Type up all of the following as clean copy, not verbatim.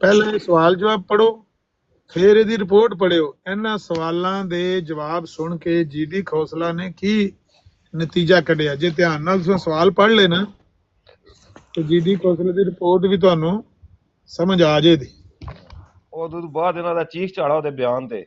ਪਹਿਲਾਂ ਇਹ ਸਵਾਲ ਜਵਾਬ ਪੜੋ, ਫਿਰ ਇਹਦੀ ਰਿਪੋਰਟ ਪੜਿਓ। ਇਹਨਾਂ ਸਵਾਲਾਂ ਦੇ ਜਵਾਬ ਸੁਣ ਕੇ ਜੀਡੀ ਖੋਸਲਾ ਨੇ ਕੀ ਨਤੀਜਾ ਕੱਢਿਆ, ਜੇ ਧਿਆਨ ਨਾਲ ਤੁਸੀਂ ਸਵਾਲ ਪੜ੍ਹ ਲਏ ਨਾ ਤੇ ਜੀਡੀ ਖੋਸਲਾ ਦੀ ਰਿਪੋਰਟ ਵੀ ਤੁਹਾਨੂੰ ਸਮਝ ਆ ਜਾਏਗੀ। ਉਦੋਂ ਤੋਂ ਬਾਅਦ ਇਹਨਾਂ ਦਾ ਚੀਖ ਝਾੜਾ ਉਹਦੇ ਬਿਆਨ ਤੇ।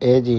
ਇਹ ਜੀ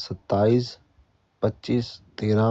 27, 25, 13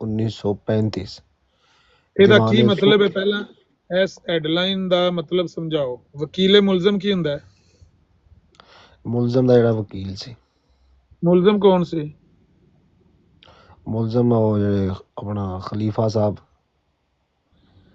1935। ਇਹਦਾ ਕੀ ਮਤਲਬ ਹੈ? ਪਹਿਲਾਂ ਇਸ ਹੈਡਲਾਈਨ ਦਾ ਮਤਲਬ ਸਮਝਾਓ। ਵਕੀਲ ਮੁਲਜ਼ਮ ਕੀ ਹੁੰਦਾ ਹੈ? ਮੁਲਜ਼ਮ ਦਾ ਜਿਹੜਾ ਵਕੀਲ ਸੀ। ਮੁਲਜ਼ਮ ਕੌਣ ਸੀ? ਮੁਲਜ਼ਮ ਉਹ ਜਿਹੜੇ ਆਪਣਾ ਖਲੀਫਾ ਸਾਹਿਬ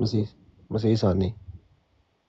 ਮਸੀਹ ਸਾਨੀ।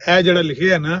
ਇਹ ਜਿਹੜਾ ਲਿਖਿਆ ਨਾ,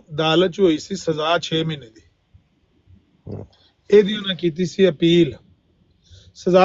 ਅਦਾਲਤ 'ਚ ਹੋਈ ਸੀ ਸਜ਼ਾ 6 ਮਹੀਨੇ ਦੀ। ਇਹਦੀ ਉਹਨਾਂ ਕੀਤੀ ਸੀ ਅਪੀਲ। ਸਜ਼ਾ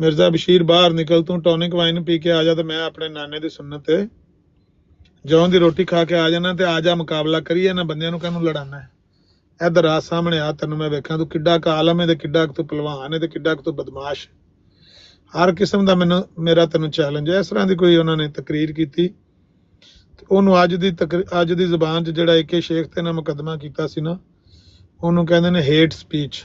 ਮਿਰਜ਼ਾ ਬਸ਼ੀਰ ਬਾਹਰ ਨਿਕਲ, ਤੂੰ ਟੌਨਿਕ ਵਾਈਨ ਪੀ ਕੇ ਆ ਜਾ ਤੇ ਮੈਂ ਆਪਣੇ ਨਾਨੇ ਦੀ ਸੁਨਨਤ ਤੇ ਜੌਂ ਦੀ ਰੋਟੀ ਖਾ ਕੇ ਆ ਜਾਣਾ ਤੇ ਆ ਜਾ ਮੁਕਾਬਲਾ ਕਰੀਏ ਨਾ ਬੰਦਿਆਂ ਨੂੰ ਕਾਹਨੂੰ ਲੜਾਣਾ ਹੈ। ਇਧਰ ਆ ਸਾਹਮਣੇ ਆ, ਤੈਨੂੰ ਮੈਂ ਵੇਖਾਂ ਤੂੰ ਕਿੱਡਾ ਕੁ ਆਲਮ ਹੈ ਤੇ ਕਿੱਡਾ ਕੁ ਤੂੰ ਪਹਿਲਵਾਨ ਹੈ ਤੇ ਕਿੱਡਾ ਕੁ ਤੂੰ ਬਦਮਾਸ਼। ਹਰ ਕਿਸਮ ਦਾ ਮੇਰਾ ਤੈਨੂੰ ਚੈਲੰਜ ਹੈ। ਇਸ ਤਰ੍ਹਾਂ ਦੀ ਕੋਈ ਉਹਨਾਂ ਨੇ ਤਕਰੀਰ ਕੀਤੀ ਤੇ ਉਹਨੂੰ ਅੱਜ ਦੀ ਜ਼ੁਬਾਨ 'ਚ ਜਿਹੜਾ ਏਕੇ ਸ਼ੇਖ ਤੇ ਨਾ ਮੁਕੱਦਮਾ ਕੀਤਾ ਸੀ ਨਾ, ਉਹਨੂੰ ਕਹਿੰਦੇ ਨੇ ਹੇਟ ਸਪੀਚ।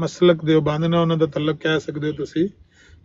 ਮਸਲਕ ਦਿਓਬੰਦ ਨਾਲ ਉਹਨਾਂ ਦਾ ਤਲਕ ਕਹਿ ਸਕਦੇ ਹੋ ਤੁਸੀਂ,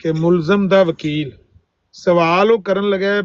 ਕਿ ਮੁਲਜ਼ਮ ਦਾ ਵਕੀਲ ਸਵਾਲ ਉਹ ਕਰਨ ਲੱਗਾ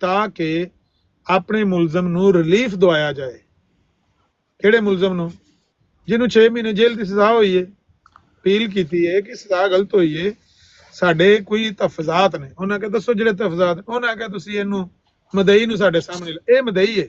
ਤਾਂ ਕਿ ਆਪਣੇ ਮੁਲਜ਼ਮ ਨੂੰ ਰਿਲੀਫ ਦਵਾਇਆ ਜਾਏ। ਕਿਹੜੇ ਮੁਲਜ਼ਮ ਨੂੰ? ਜਿਹਨੂੰ 6 ਮਹੀਨੇ ਜੇਲ੍ਹ ਦੀ ਸਜ਼ਾ ਹੋਈ ਹੈ। ਅਪੀਲ ਕੀਤੀ ਹੈ ਕਿ ਸਜ਼ਾ ਗਲਤ ਹੋਈ ਹੈ, ਸਾਡੇ ਕੋਈ ਤਫਜ਼ਾਤ ਨੇ। ਉਹਨਾਂ ਕਹੇ ਦੱਸੋ ਜਿਹੜੇ ਤਫਜ਼ਾਤ। ਉਹਨਾਂ ਕਹੇ ਤੁਸੀਂ ਇਹਨੂੰ ਮਦਈ ਨੂੰ ਸਾਡੇ ਸਾਹਮਣੇ ਇਹ ਮਦਈ ਹੈ,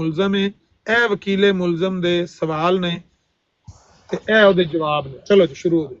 ਮੁਲਜ਼ਮ ਹੈ। ਇਹ ਵਕੀਲੇ ਮੁਲਜ਼ਮ ਦੇ ਸਵਾਲ ਨੇ ਤੇ ਇਹ ਉਹਦੇ ਜਵਾਬ ਨੇ। ਚਲੋ ਜੀ ਸ਼ੁਰੂ ਹੋ ਜਾਓ।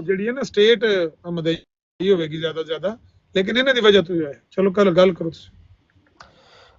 ਜਿਹੜੀ ਹੈ ਨਾ ਸਟੇਟ ਮਦਈ ਹੋਵੇਗੀ ਜ਼ਿਆਦਾ ਜ਼ਿਆਦਾ, ਲੇਕਿਨ ਇਹਨਾਂ ਦੀ ਵਜ੍ਹਾ ਤੋਂ ਹੈ। ਚਲੋ ਕੱਲ ਗੱਲ ਕਰੋ ਤੁਸੀਂ।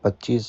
25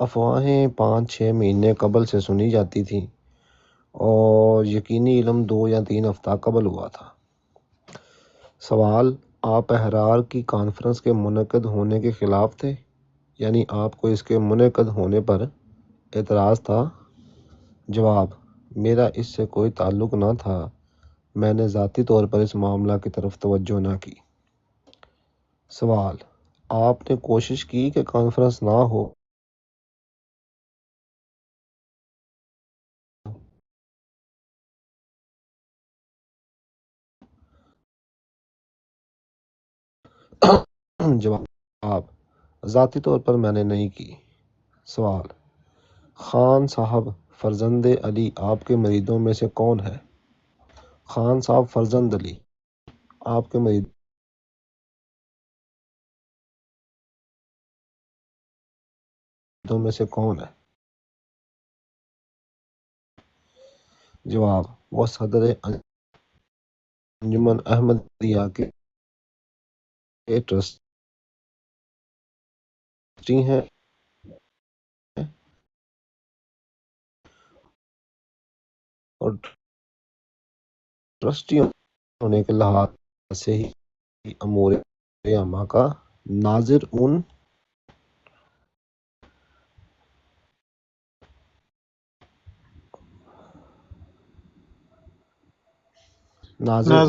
افواہیں 5-6 مہینے قبل سے سنی جاتی تھیں اور یقینی علم 2 یا 3 ہفتہ قبل ہوا تھا۔ سوال: آپ احرار کی کانفرنس کے منعقد ہونے کے خلاف تھے؟ یعنی آپ کو اس کے منعقد ہونے پر اعتراض تھا؟ جواب: میرا اس سے کوئی تعلق نہ تھا، میں نے ذاتی طور پر اس معاملہ کی طرف توجہ نہ کی۔ سوال: آپ نے کوشش کی کہ کانفرنس نہ ہو؟ جواب: ذاتی طور پر میں نے نہیں کی۔ سوال: خان صاحب فرزند علی آپ کے مریدوں میں سے کون ہے؟ خان صاحب فرزند علی آپ کے مریدوں میں سے کون ہے؟ جواب: وہ صدر انجمن احمدیہ کے ٹرسٹی ہیں اور ٹرسٹی ہونے کے لحاظ سے ہی امور عامہ کا ناظر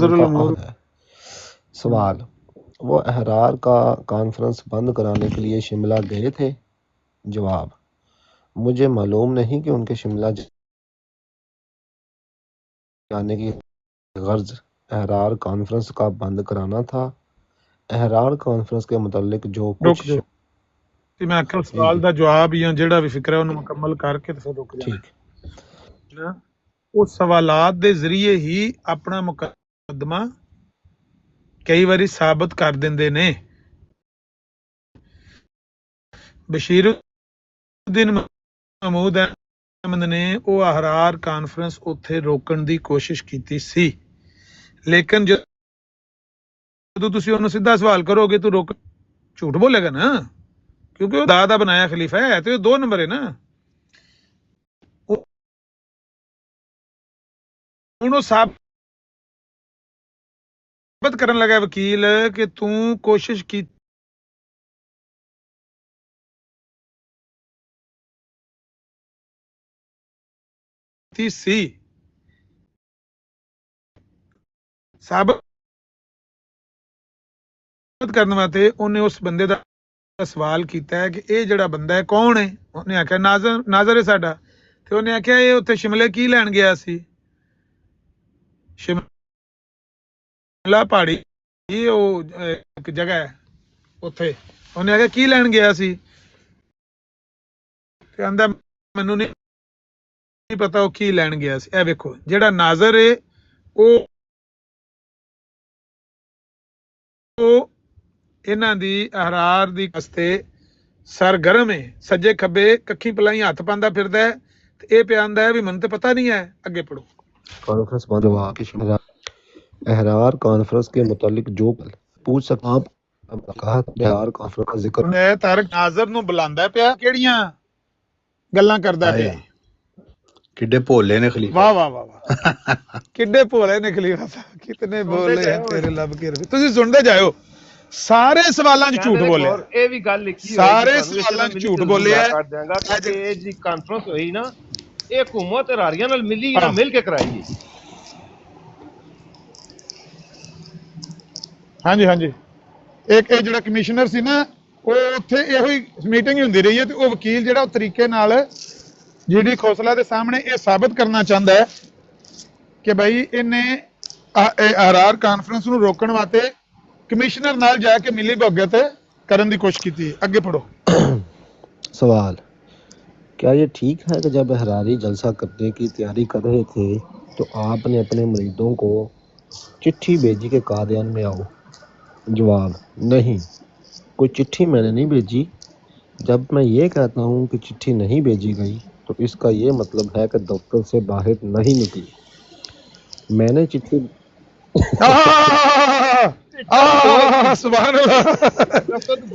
الامور ہے۔ سوال: وہ احرار کا کانفرنس بند کرانے کے لیے شملہ گئے تھے؟ جواب: مجھے معلوم نہیں کہ ان کے شملہ جانے کی غرض احرار کانفرنس کا بند کرانا تھا۔ احرار کانفرنس کے متعلق جو کچھ میں آخر سوال دا جواب یا جڑا بھی فکر ہے انہوں مکمل کر کے پھر رک جانا۔ ٹھیک۔ وہ سوالات دے ذریعے ہی اپنا مقدمہ کئی باری ثابت کر دیندے نے۔ بشیر الدین محمود احمد نے وہ احرار کانفرنس اتھے روکن دی کوشش کیتی سی، لیکن جدو تسی انہوں سیدھا سوال کرو گے تو روک جھوٹ بولے گا نا، کیونکہ وہ دادا بنایا خلیفہ ہے تو یہ 2 نمبر ہے نا۔ انہوں ثابت کرن لگا وکیل کہ توں کوشش کی سی، ثابت کرنے واسطے انہیں اس بندے دا سوال کیتا ہے کہ اے جڑا بندہ ہے کون ہے؟ انہیں آخیا ناظر ہے ساڈا، تو انہیں آخیا یہ اتنے شملے کی لین گیا سی؟ شملہ پہاڑی وہ ایک جگہ ہے اتنے، انہیں آخیا کی لین گیا سی؟ آندا مینوں نہیں پتا وہ کی لین گیا سی۔ اے ویکھو جڑا ناظر ہے وہ انہاں دی احرار دی واسطے سرگرم ہے، سجے کھبے ککھی پلائی ہاتھ پاندا پھردا ہے تے اے پہ آندا ہے بھی من تے پتہ نہیں ہے۔ اگے پڑھو۔ کانفرنس بند ہوا کہ احرار کانفرنس کے متعلق جو پوچھ سکتا آپ کہا احرار کانفرنس کا ذکر تارک ناظر نو بلاندا پیا، کیڑیاں گلاں کردا پیا؟ کڈے بھولے نے خلیفہ، واہ واہ واہ واہ، کڈے بھولے نے خلیفہ صاحب، کتنے بولے ہیں تیرے لب کے رفیق۔ تسی سنتے جائو، سارے سوالاں وچ جھوٹ بولے، اے وی گل لکھی ہوئی سارے سوالاں وچ جھوٹ بولے ہے۔ کر دیاں گا کہ اے جی کانفرنس ہوئی نا، اے حکومت اراریاں نال ملی نہ مل کے کرائی گئی۔ ہاں جی ہاں جی، ایک جڑا کمشنر سی نا وہ اتنے یہ میٹنگ ہی ہوندی رہی ہے، تو وہ وکیل جڑا طریقے نال جی ڈی کھوسلا دے سامنے یہ ثابت کرنا چاہتا ہے کہ بھائی انہیں احرار کانفرنس نو روکن واسطے کمشنر نال جا کے ملی بھگت کرن دی کوشش کی۔ اگے پڑھو۔ سوال: کیا یہ ٹھیک ہے کہ جب احراری جلسہ کرنے کی تیاری کر رہے تھے تو آپ نے اپنے مریدوں کو چٹھی بھیجی کہ قادیان میں آؤ؟ جواب: نہیں، کوئی چٹھی میں نے نہیں بھیجی۔ جب میں یہ کہتا ہوں کہ چٹھی نہیں بھیجی گئی تو اس کا یہ مطلب ہے کہ دفتر سے باہر نہیں نکلی۔ میں نے چٹھی ਸੁਭਾਨ ਅੱਲਾਹ।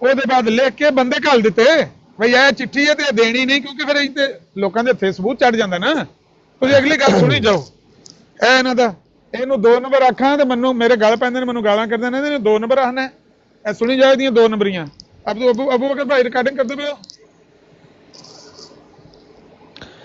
ਉਹਦੇ ਬਾਅਦ ਲਿਖ ਕੇ ਬੰਦੇ ਘੱਲ ਦਿੱਤੇ ਬਈ ਇਹ ਚਿੱਠੀ ਹੈ ਤੇ ਇਹ ਦੇਣੀ ਨਹੀਂ ਕਿਉਂਕਿ ਫਿਰ ਇੱਥੇ ਲੋਕਾਂ ਦੇ ਹੱਥੇ ਸਬੂਤ ਚੜ ਜਾਂਦਾ ਨਾ। ਤੁਸੀਂ ਅਗਲੀ ਗੱਲ ਸੁਣੀ ਜਾਓ। ਇਹ ਇਹਨਾਂ ਦਾ ਇਹਨੂੰ 2 ਨੰਬਰ ਆਖਾਂ ਤੇ ਮੈਨੂੰ ਮੇਰੇ ਗਲ ਪੈਂਦੇ ਨੇ ਮੈਨੂੰ ਗਾਲਾਂ ਕਰਦੇ ਨੇ ਇਹਨੂੰ 2 ਨੰਬਰ ਆਖਣਾ ਇਹ ਸੁਣੀ ਜਾਓ ਇਹਦੀਆਂ 2 ਨੰਬਰੀਆਂ। ਅਬੂ ਬਕਰ ਭਾਈ ਰਿਕਾਰਡਿੰਗ ਕਰਦੇ ਪਏ ਹੋ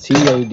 CID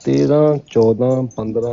13, 14, 15,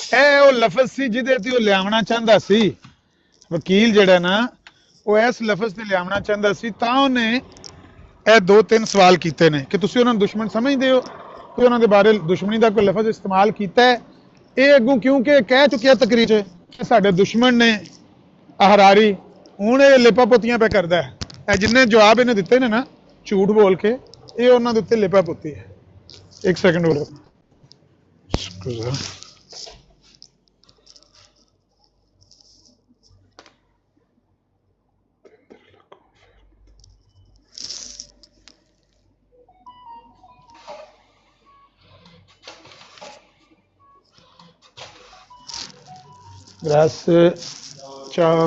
ਇਹ ਉਹ ਲਫ਼ਜ਼ ਸੀ ਜਿਹਦੇ ਤੇ ਉਹ ਲਿਆਉਣਾ ਚਾਹੁੰਦਾ ਸੀ ਵਕੀਲ ਜਿਹੜਾ ਨਾ ਉਹ ਇਸ ਲਫ਼ਜ਼ ਤੇ ਲਿਆਉਣਾ ਚਾਹੁੰਦਾ ਸੀ ਤਾਂ ਉਹਨੇ ਇਹ 2-3 ਸਵਾਲ ਕੀਤੇ ਨੇ ਕਿ ਤੁਸੀਂ ਉਹਨਾਂ ਨੂੰ ਦੁਸ਼ਮਣ ਸਮਝਦੇ ਹੋ ਕਿ ਉਹਨਾਂ ਦੇ ਬਾਰੇ ਦੁਸ਼ਮਣੀ ਦਾ ਕੋਈ ਲਫ਼ਜ਼ ਇਸਤੇਮਾਲ ਕੀਤਾ ਹੈ। ਇਹ ਅੱਗੋਂ ਕਿਉਂਕਿ ਕਹਿ ਚੁੱਕਿਆ ਤਕਰੀਰ 'ਚ ਕਿ ਸਾਡੇ ਦੁਸ਼ਮਣ ਨੇ ਅਹਰਾਰੀ, ਹੁਣ ਇਹ ਲਿਪਾ ਪੋਤੀਆਂ ਪੈ ਕਰਦਾ ਹੈ। ਇਹ ਜਿੰਨੇ ਜਵਾਬ ਇਹਨੇ ਦਿੱਤੇ ਨੇ ਨਾ ਝੂਠ ਬੋਲ ਕੇ ਇਹ ਉਹਨਾਂ ਦੇ ਉੱਤੇ ਲਿਪਾ ਪੋਤੀ ਹੈ। 1 ਸੈਕਿੰਡ ਹੋਰ Ciao.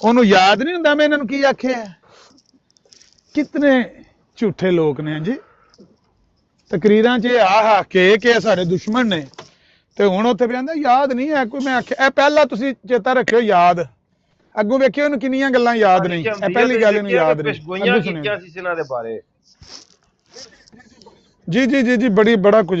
ਉਹਨੂੰ ਯਾਦ ਨਹੀਂ ਹੁੰਦਾ ਮੈਂ ਇਹਨਾਂ ਨੂੰ ਕੀ ਆਖਿਆ। ਕਿਤਨੇ ਝੂਠੇ ਲੋਕ ਨੇ ਜੀ। ਤਕਰੀਰਾਂ 'ਚ ਆਹ ਕੇ ਇਹ ਸਾਡੇ ਦੁਸ਼ਮਣ ਨੇ ਤੇ ਹੁਣ ਉੱਥੇ ਵੀ ਆਂਦਾ ਯਾਦ ਨਹੀਂ ਹੈ ਕੋਈ। ਮੈਂ ਆਖਿਆ ਇਹ ਪਹਿਲਾਂ ਤੁਸੀਂ ਚੇਤਾ ਰੱਖਿਓ ਯਾਦ, ਅੱਗੋਂ ਵੇਖਿਓ ਇਹਨੂੰ ਕਿੰਨੀਆਂ ਗੱਲਾਂ ਯਾਦ ਨਹੀਂ, ਇਹ ਪਹਿਲੀ ਗੱਲ ਇਹਨੂੰ ਯਾਦ ਨਹੀਂ। ਪੇਸ਼ਗੋਈਆਂ ਕੀਤੀਆਂ ਸੀ ਇਹਨਾਂ ਦੇ ਬਾਰੇ। ਜੀ ਜੀ ਜੀ ਜੀ ਬੜਾ ਕੁਝ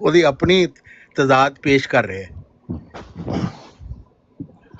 ਉਹਦੀ ਆਪਣੀ ਤਜ਼ਾਦ ਪੇਸ਼ ਕਰ ਰਹੇ ਹੈ।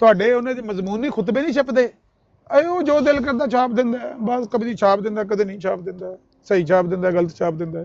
ਤੁਹਾਡੇ ਉਹਨੇ ਦੇ ਮਜ਼ਮੂਨ ਨਹੀਂ ਖੁਤਬੇ ਨਹੀਂ ਛਪਦੇ, ਉਹ ਜੋ ਦਿਲ ਕਰਦਾ ਛਾਪ ਦਿੰਦਾ ਹੈ, ਬਸ ਕਦੇ ਛਾਪ ਦਿੰਦਾ ਕਦੇ ਨਹੀਂ ਛਾਪ ਦਿੰਦਾ, ਸਹੀ ਛਾਪ ਦਿੰਦਾ ਗਲਤ ਛਾਪ ਦਿੰਦਾ।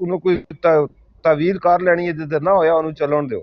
ਉਹਨੂੰ ਕੋਈ ਤਾਵੀਲ ਕਰ ਲੈਣੀ ਹੈ, ਜਿੱਦ ਨਾ ਹੋਇਆ ਉਹਨੂੰ ਚੱਲਣ ਦਿਓ।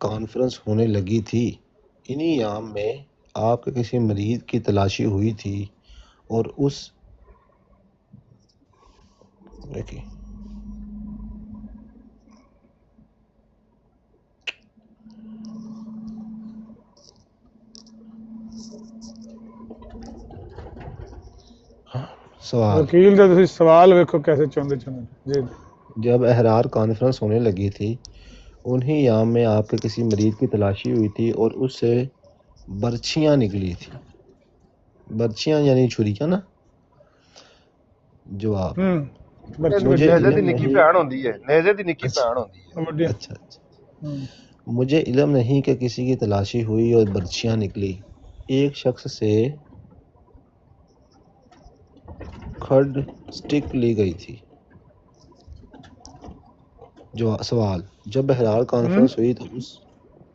کانفرنس ہونے لگی تھی، انہی ایام میں آپ کے کسی مریض کی تلاشی ہوئی تھی اور اس دیکھیے سوال وکیل کا تسی سوال ویکھو کیسے چوندے جی جب احرار کانفرنس ہونے لگی تھی انہی ایام میں آپ کے کسی مریض کی تلاشی ہوئی تھی اور اس سے برچھیاں نکلی تھی۔ برچھیاں یعنی چھریاں نا؟ جواب برچی مجھے وڈی نیزے دی علم نکی نہیں بھੈਣ ਹੁੰਦੀ ਹੈ نیزے ਦੀ ਨਿੱਕੀ اچھا ਭੈਣ ਹੁੰਦੀ ਹੈ وڈی اچھا مجھے علم نہیں کہ کسی کی تلاشی ہوئی اور برچیاں نکلی۔ ایک شخص سے کھڈ سٹک لی گئی تھی۔ جو سوال جب احرار کانفرنس ہوئی تو اس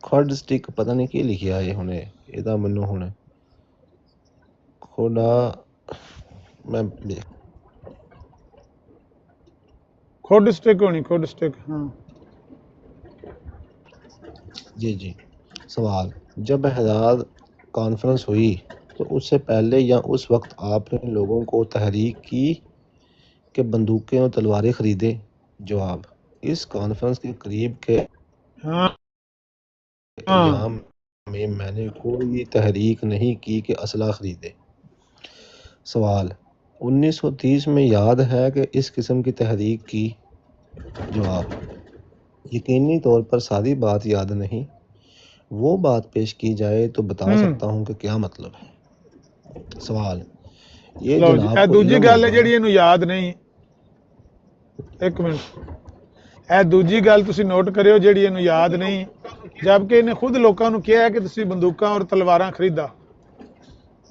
کھڈ سٹک پتہ نہیں کی لکھیا ہے ہنے ਇਹਦਾ ਮੈਨੂੰ ਹੁਣ ਖੋੜਾ ਮੈਂ کھوڈ سٹک ہونی کھوڈ سٹک ہاں جی سوال جب احرار کانفرنس ہوئی تو اس سے پہلے یا اس وقت آپ نے لوگوں کو تحریک کی کہ بندوقیں اور تلواریں خریدیں؟ جواب اس کانفرنس کے قریب کے ہاں ایام میں میں نے کوئی تحریک نہیں کی کہ اسلحہ خریدے۔ سوال 1930 میں یاد ہے کہ اس قسم کی تحریک کی؟ جواب یقینی طور پر ساری بات یاد نہیں، وہ بات پیش کی جائے تو بتا سکتا ہوں کہ کیا مطلب ہے۔ سوال یہ لو جی جناب اے کو دوجی علم گل ہے ہوگا جڑی اینو یاد نہیں ایک منٹ اے دوجی گل تسی نوٹ کریو جڑی اینو یاد نہیں جبکہ انہیں خود لوکاں نو کہا ہے کہ تسی بندوقاں اور تلواراں خریدا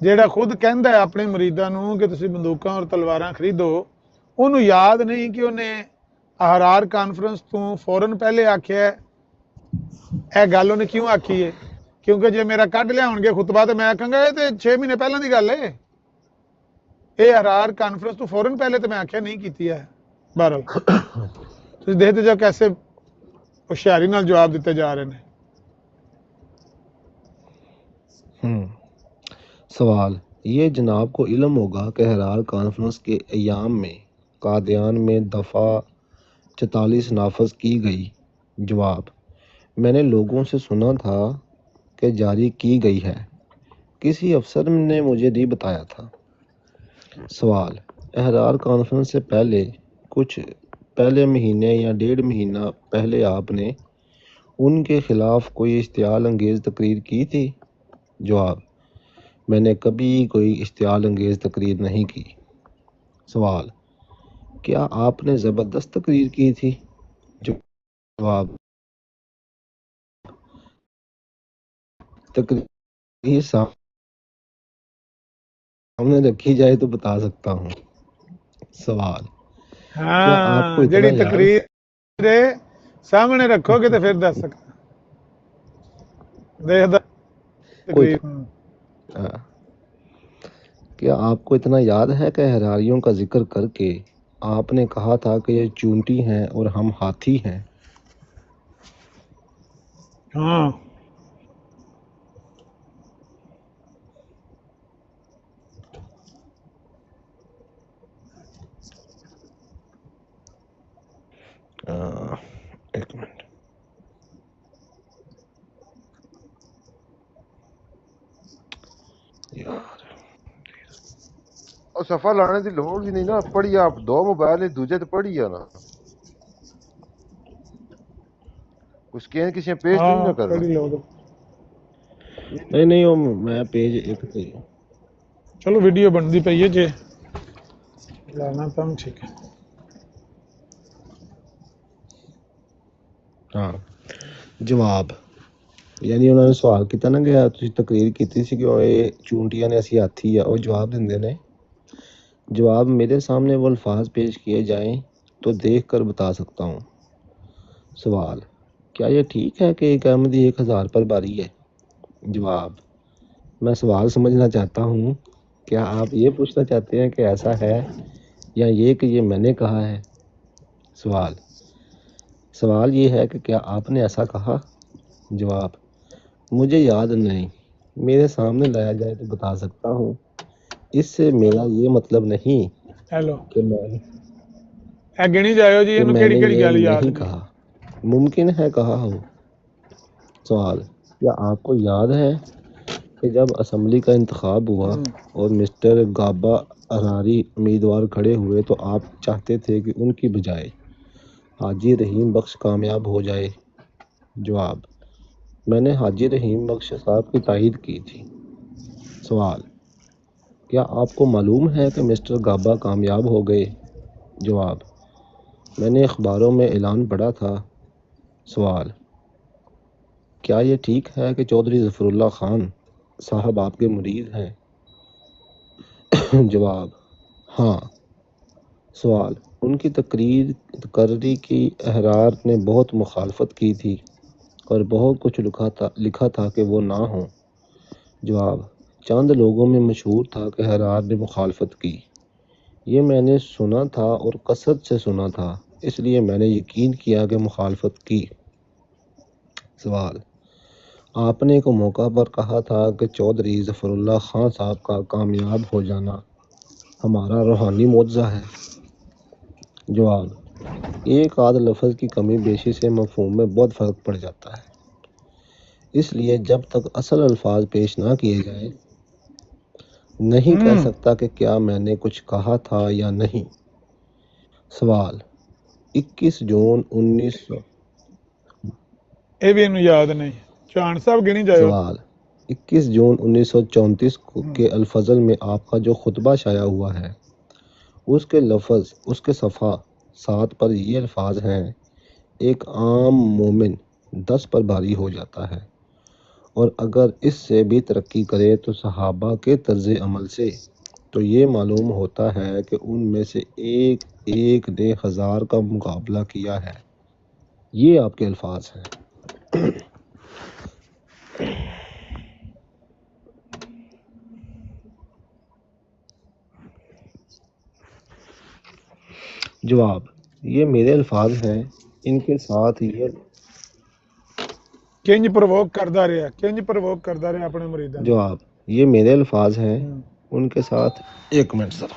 جیڑا خود کہندا ہے اپنے مریداں نو کہ تسی بندوقاں اور تلواراں خریدو انہوں یاد نہیں کہ انہیں احرار کانفرنس تو فوراً پہلے آکھیا ہے اے گل انہیں کیوں آکھی ہے کیونکہ جے میرا کڈ لیا ہون گے خطبہ تو میں آکھاں گا یہ تے 6 مہینے پہلے دی گل ہے یہ احرار کانفرنس تو فوراً پہلے تو میں آکھیا نہیں کیتی ہے بہرحال تسی دیکھتے جاؤ کیسے ہوشیاری نال جواب دیتے جا رہے ہیں سوال یہ جناب کو علم ہوگا کہ احرار کانفرنس کے ایام میں قادیان میں دفعہ 44 نافذ کی گئی؟ جواب میں نے لوگوں سے سنا تھا کہ جاری کی گئی ہے، کسی افسر نے مجھے نہیں بتایا تھا۔ سوال احرار کانفرنس سے پہلے مہینے یا 1.5 مہینہ پہلے آپ نے ان کے خلاف کوئی اشتعال انگیز تقریر کی تھی؟ جواب میں نے کبھی کوئی اشتعال انگیز تقریر نہیں کی۔ سوال کیا آپ نے زبردست تقریر کی تھی؟ جواب تقریر سامنے رکھی جائے تو بتا سکتا ہوں۔ سوال کیا آپ کو ہاں اتنا جڑی یاد تقریر ہے سامنے رکھو گے تو پھر دس سکتا دیکھ کوئی تقریر کیا آپ کو اتنا یاد ہے کہ احراریوں کا ذکر کر کے آپ نے کہا تھا کہ یہ چونٹی ہیں اور ہم ہاتھی ہیں؟ ہاں ایک منٹ یار ਉਹ ਸਫਾ ਲਾਣੇ ਦੀ ਲੋੜ ਵੀ ਨਹੀਂ ਨਾ ਪੜੀ ਆਪ ਦੋ ਮੋਬਾਈਲ ਨੇ ਦੂਜੇ ਤੇ ਪੜੀ ਆ ਨਾ ਕੁਛ ਸਕੈਨ ਕਿਸੇ ਪੇਜ تو نہیں ہاں نہ کرنا کڑی لوگ نہیں وہ میں پیج ایک تے چلو ویڈیو بنتی پی ہے جی لانا تم ٹھیک ہے ہاں جواب یعنی انہوں نے سوال کیتا نا کہ تسی تقریر کیتی سی کہ یہ چونٹیاں نے اسی ہاتھی ہے اور جواب دیندے نے جواب میرے سامنے وہ الفاظ پیش کیے جائیں تو دیکھ کر بتا سکتا ہوں۔ سوال کیا یہ ٹھیک ہے کہ ایک احمدی 1000 پر باری ہے؟ جواب میں سوال سمجھنا چاہتا ہوں، کیا آپ یہ پوچھنا چاہتے ہیں کہ ایسا ہے یا یہ کہ یہ میں نے کہا ہے؟ سوال یہ ہے کہ کیا آپ نے ایسا کہا؟ جواب: مجھے یاد نہیں، میرے سامنے لایا جائے تو بتا سکتا ہوں۔ اس سے میرا یہ مطلب نہیں ہیلو کہ میں اے گنی جائو جی اینو نے کیڑی کیڑی یہ گل یاد نہیں نہیں؟ کہا۔ ممکن ہے کہا ہوں۔ سوال: کیا آپ کو یاد ہے کہ جب اسمبلی کا انتخاب ہوا اور مسٹر گابا اراری امیدوار کھڑے ہوئے تو آپ چاہتے تھے کہ ان کی بجائے حاجی رحیم بخش کامیاب ہو جائے؟ جواب: میں نے حاجی رحیم بخش صاحب کی تائید کی تھی۔ سوال: کیا آپ کو معلوم ہے کہ مسٹر گابا کامیاب ہو گئے؟ جواب: میں نے اخباروں میں اعلان پڑھا تھا۔ سوال: کیا یہ ٹھیک ہے کہ چودھری ظفر اللہ خان صاحب آپ کے مرید ہیں؟ جواب: ہاں۔ سوال: ان کی تقرری کی احرار نے بہت مخالفت کی تھی اور بہت کچھ لکھا تھا کہ وہ نہ ہوں۔ جواب: چند لوگوں میں مشہور تھا کہ احرار نے مخالفت کی۔ یہ میں نے سنا تھا اور کثرت سے سنا تھا، اس لیے میں نے یقین کیا کہ مخالفت کی۔ سوال: آپ نے ایک موقع پر کہا تھا کہ چودھری ظفر اللہ خان صاحب کا کامیاب ہو جانا ہمارا روحانی معجزہ ہے۔ جواب: ایک آدھ لفظ کی کمی بیشی سے مفہوم میں بہت فرق پڑ جاتا ہے، اس لیے جب تک اصل الفاظ پیش نہ کیے جائیں نہیں کہہ سکتا کہ کیا میں نے کچھ کہا تھا یا نہیں۔ سوال: 21 جون 1900 اے بھی اینو یاد نہیں، چان صاحب گنی جائو۔ سوال: 21 جون 1934 کے الفضل میں آپ کا جو خطبہ شائع ہوا ہے، اس کے صفحہ 7 پر یہ الفاظ ہیں: ایک عام مومن 10 پر بھاری ہو جاتا ہے، اور اگر اس سے بھی ترقی کرے تو صحابہ کے طرز عمل سے، تو یہ معلوم ہوتا ہے کہ ان میں سے ایک نے 1000 کا مقابلہ کیا ہے۔ یہ آپ کے الفاظ ہیں۔ جواب: یہ میرے الفاظ ہیں، ان کے ساتھ یہ کنج پرووک کردا رہا اپنے مریداں نوں۔ جواب: یہ میرے الفاظ ہیں، ان کے ساتھ ایک منٹ سر۔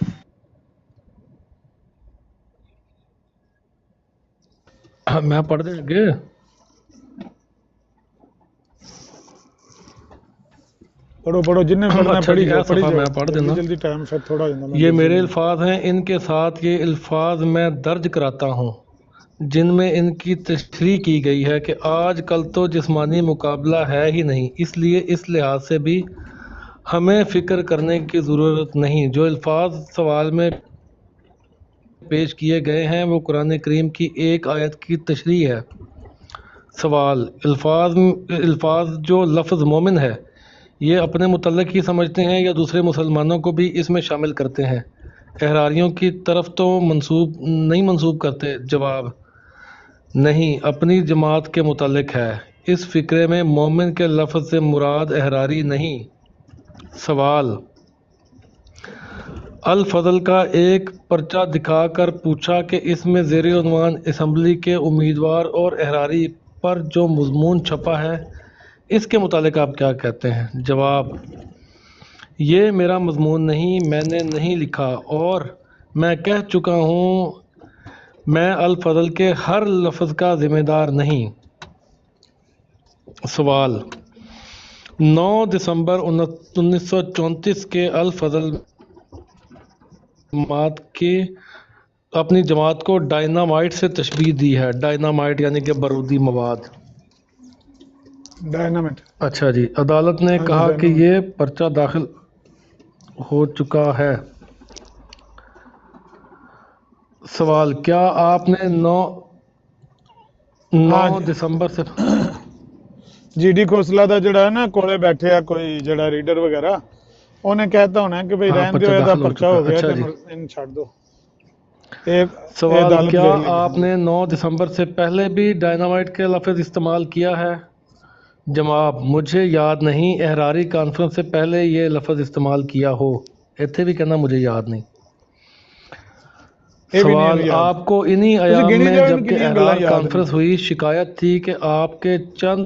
میں پڑھ دیں گے؟ پڑھو جن نے پڑھنا اچھا پڑھی جی، جاؤ صفحہ میں پڑھ دینا۔ جلدی ٹائم شاید تھوڑا ہو جاتا۔ یہ میرے الفاظ ہیں، ان کے ساتھ یہ الفاظ میں درج کراتا ہوں جن میں ان کی تشریح کی گئی ہے کہ آج کل تو جسمانی مقابلہ ہے ہی نہیں، اس لیے اس لحاظ سے بھی ہمیں فکر کرنے کی ضرورت نہیں۔ جو الفاظ سوال میں پیش کیے گئے ہیں وہ قرآن کریم کی ایک آیت کی تشریح ہے۔ سوال: الفاظ جو لفظ مومن ہے یہ اپنے متعلق ہی سمجھتے ہیں یا دوسرے مسلمانوں کو بھی اس میں شامل کرتے ہیں؟ احراریوں کی طرف تو نہیں منسوب کرتے؟ جواب: نہیں، اپنی جماعت کے متعلق ہے۔ اس فقرے میں مومن کے لفظ سے مراد احراری نہیں۔ سوال: الفضل کا ایک پرچہ دکھا کر پوچھا کہ اس میں زیر عنوان اسمبلی کے امیدوار اور احراری پر جو مضمون چھپا ہے اس کے متعلق آپ کیا کہتے ہیں؟ جواب: یہ میرا مضمون نہیں، میں نے نہیں لکھا، اور میں کہہ چکا ہوں میں الفضل کے ہر لفظ کا ذمہ دار نہیں۔ سوال: 9 دسمبر 1934 کے الفضل اپنی جماعت کو ڈائنامائٹ سے تشبیہ دی ہے۔ ڈائنامائٹ یعنی کہ بارودی مواد۔ ڈائنامائٹ۔ اچھا جی، عدالت نے ہاں جی، کہا کہ ڈائنامائٹ۔ یہ پرچہ داخل ہو چکا ہے۔ سوال: کیا آپ نے 9 ہاں جی۔ دسمبر سے جی ڈی کھوسلا دا جڑا ہے نا کولے بیٹھے آ کوئی جڑا ریڈر وغیرہ انہیں کہتا ہونا کہ بھئی ہاں، رہن پرچہ دیو داخل ایدا ہو پرچہ چکا۔ ہو گیا اچھا تے جی، ان چھڑ دو۔ اے سوال: عدالت کیا دیکھ لے گی۔ آپ نے 9 دسمبر سے پہلے بھی ڈائنامائٹ کے لفظ استعمال کیا ہے؟ جواب: مجھے یاد نہیں احراری کانفرنس سے پہلے یہ لفظ استعمال کیا ہو۔ ایتھے بھی کہنا مجھے یاد نہیں۔ اے بھی نہیں سوال: یاد۔ آپ کو انہی تسی ایام گنی میں جاؤ ان جب کہ کنیاں گلاں احرار یاد کانفرنس نہیں۔ ہوئی شکایت تھی کہ آپ کے چند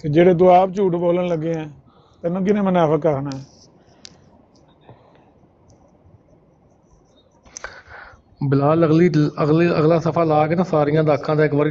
ਤੇ ਜਿਹੜੇ ਤੂੰ ਆਪ ਝੂਠ ਬੋਲਣ ਲੱਗੇ ਆ ਤੈਨੂੰ ਕਿਹਨੇ ਮੁਨਾਫਿਕ ਆਖਣਾ ਹੈ? ਬਿਲਾਲ ਅਗਲਾ ਸਫਾ ਲਾ ਕੇ ਨਾ ਸਾਰੀਆਂ ਦਾ ਅੱਖਾਂ ਦਾ ਇੱਕ ਵਾਰੀ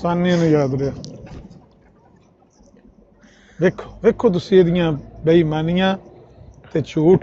ਸਾਨੀ ਨੂੰ ਯਾਦ ਰਿਹਾ। ਵੇਖੋ ਤੁਸੀਂ ਇਹਦੀਆਂ ਬੇਈਮਾਨੀਆਂ ਤੇ ਝੂਠ,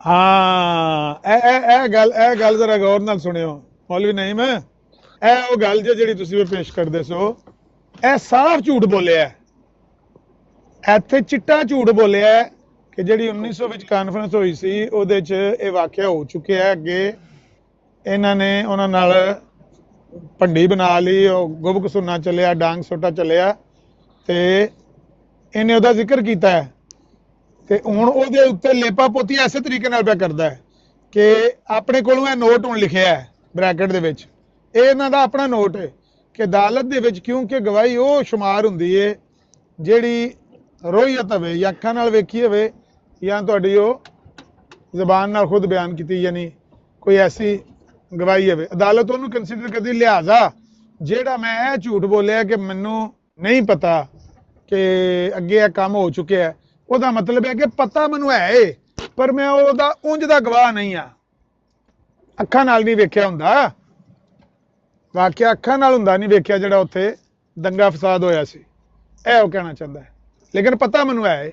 ਹਾਂ ਇਹ ਗੱਲ ਜ਼ਰਾ ਗੌਰ ਨਾਲ ਸੁਣਿਓ ਮੌਲਵੀ ਨਈਮ, ਇਹ ਉਹ ਗੱਲ ਜਿਹੜੀ ਤੁਸੀਂ ਪੇਸ਼ ਕਰਦੇ ਸੋ, ਇਹ ਸਾਫ਼ ਝੂਠ ਬੋਲਿਆ। ਇੱਥੇ ਚਿੱਟਾ ਝੂਠ ਬੋਲਿਆ ਕਿ ਜਿਹੜੀ 1900 ਵਿੱਚ ਕਾਨਫਰੰਸ ਹੋਈ ਸੀ ਉਹਦੇ 'ਚ ਇਹ ਵਾਕਿਆ ਹੋ ਚੁੱਕਿਆ। ਅੱਗੇ ਇਹਨਾਂ ਨੇ ਉਹਨਾਂ ਨਾਲ ਭੰਡੀ ਬਣਾ ਲਈ, ਉਹ ਗੁਬਕ ਸੁਣਨਾ ਚੱਲਿਆ, ਡਾਂਗ ਸੋਟਾ ਚੱਲਿਆ ਤੇ ਇਹਨੇ ਉਹਦਾ ਜ਼ਿਕਰ ਕੀਤਾ ਹੈ ਤੇ ਹੁਣ ਉਹਦੇ ਉੱਤੇ ਲੇਪਾ ਪੋਤੀ ਐਸੇ ਤਰੀਕੇ ਨਾਲ ਪਿਆ ਕਰਦਾ ਹੈ ਕਿ ਆਪਣੇ ਕੋਲੋਂ ਇਹ ਨੋਟ ਹੁਣ ਲਿਖਿਆ ਹੈ ਬ੍ਰੈਕਟ ਦੇ ਵਿੱਚ, ਇਹ ਇਹਨਾਂ ਦਾ ਆਪਣਾ ਨੋਟ ਹੈ ਕਿ ਅਦਾਲਤ ਦੇ ਵਿੱਚ ਕਿਉਂਕਿ ਗਵਾਹੀ ਉਹ ਸ਼ੁਮਾਰ ਹੁੰਦੀ ਹੈ ਜਿਹੜੀ ਰੋਇਤ ਹੋਵੇ ਜਾਂ ਅੱਖਾਂ ਨਾਲ ਵੇਖੀ ਹੋਵੇ ਜਾਂ ਤੁਹਾਡੀ ਉਹ ਜ਼ਬਾਨ ਨਾਲ ਖੁਦ ਬਿਆਨ ਕੀਤੀ, ਯਾਨੀ ਕੋਈ ਐਸੀ ਗਵਾਹੀ ਹੋਵੇ, ਅਦਾਲਤ ਉਹਨੂੰ ਕੰਸੀਡਰ ਕਰਦੀ। ਲਿਹਾਜ਼ਾ ਜਿਹੜਾ ਮੈਂ ਇਹ ਝੂਠ ਬੋਲਿਆ ਕਿ ਮੈਨੂੰ ਨਹੀਂ ਪਤਾ ਕਿ ਅੱਗੇ ਇਹ ਕੰਮ ਹੋ ਚੁੱਕਿਆ ਹੈ, ਉਹਦਾ ਮਤਲਬ ਹੈ ਕਿ ਪਤਾ ਮੈਨੂੰ ਹੈ ਪਰ ਮੈਂ ਉਹਦਾ ਉਂਝ ਦਾ ਗਵਾਹ ਨਹੀਂ ਆ, ਅੱਖਾਂ ਨਾਲ ਨਹੀਂ ਵੇਖਿਆ ਹੁੰਦਾ। ਵਾਕਿਆ ਅੱਖਾਂ ਨਾਲ ਹੁੰਦਾ ਨਹੀਂ ਵੇਖਿਆ ਜਿਹੜਾ ਉੱਥੇ ਦੰਗਾ ਫਸਾਦ ਹੋਇਆ ਸੀ, ਇਹ ਉਹ ਕਹਿਣਾ ਚਾਹੁੰਦਾ ਹੈ। ਲੇਕਿਨ ਪਤਾ ਮੈਨੂੰ ਹੈ।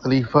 ਖਲੀਫਾ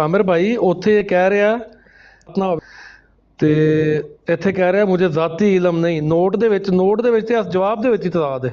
ਆਮਿਰ ਭਾਈ। ਉੱਥੇ ਇਹ ਕਹਿ ਰਿਹਾ ਆਪਣਾ ਤੇ ਇੱਥੇ ਕਹਿ ਰਿਹਾ ਮੁਝੇ ਜ਼ਾਤੀ ਇਲਮ ਨਹੀਂ। ਨੋਟ ਦੇ ਵਿੱਚ ਤੇ ਜਵਾਬ ਦੇ ਵਿੱਚ ਹੀ ਤਜ਼ਾਦ ਹੈ।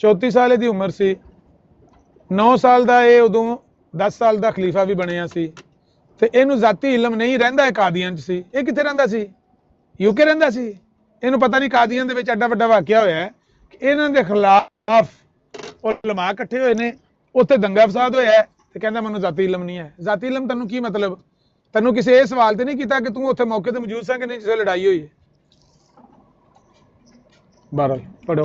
34 ਸਾਲ ਇਹਦੀ ਉਮਰ ਸੀ 9 ਸਾਲ ਦਾ ਇਹ ਉਦੋਂ 10 ਸਾਲ ਦਾ ਖਲੀਫਾ ਵੀ ਬਣਿਆ ਸੀ ਤੇ ਇਹਨੂੰ ਜ਼ਾਤੀ ਇਲਮ ਨਹੀਂ ਰਹਿੰਦਾ ਹੈ ਕਾਦੀਆਨ ਚ ਸੀ ਇਹ ਕਿੱਥੇ ਰਹਿੰਦਾ ਸੀ ਯੂਕੇ ਰਹਿੰਦਾ ਸੀ ਇਹਨੂੰ ਪਤਾ ਨਹੀਂ ਕਾਦੀਆਨ ਦੇ ਵਿੱਚ ਐਡਾ ਵੱਡਾ ਵਾਕਿਆ ਹੋਇਆ ਹੈ ਕਿ ਇਹਨਾਂ ਦੇ ਖਿਲਾਫ ਉਲਮਾ ਇਕੱਠੇ ਹੋਏ ਨੇ ਉੱਥੇ ਦੰਗਾ ਫਸਾਦ ਹੋਇਆ ਹੈ ਤੇ ਕਹਿੰਦਾ ਮੈਨੂੰ ਜ਼ਾਤੀ ਇਲਮ ਨਹੀਂ ਹੈ ਜ਼ਾਤੀ ਇਲਮ ਤੈਨੂੰ ਕੀ ਮਤਲਬ ਤੈਨੂੰ ਕਿਸੇ ਇਹ ਸਵਾਲ ਤੇ ਨਹੀਂ ਕੀਤਾ ਕਿ ਤੂੰ ਉੱਥੇ ਮੌਕੇ ਤੇ ਮੌਜੂਦ ਸਾਂ ਕਿ ਨਹੀਂ ਜਿਸੇ ਲੜਾਈ ਹੋਈ ਹੈ ਬਹਰਹਾਲ ਪੜੋ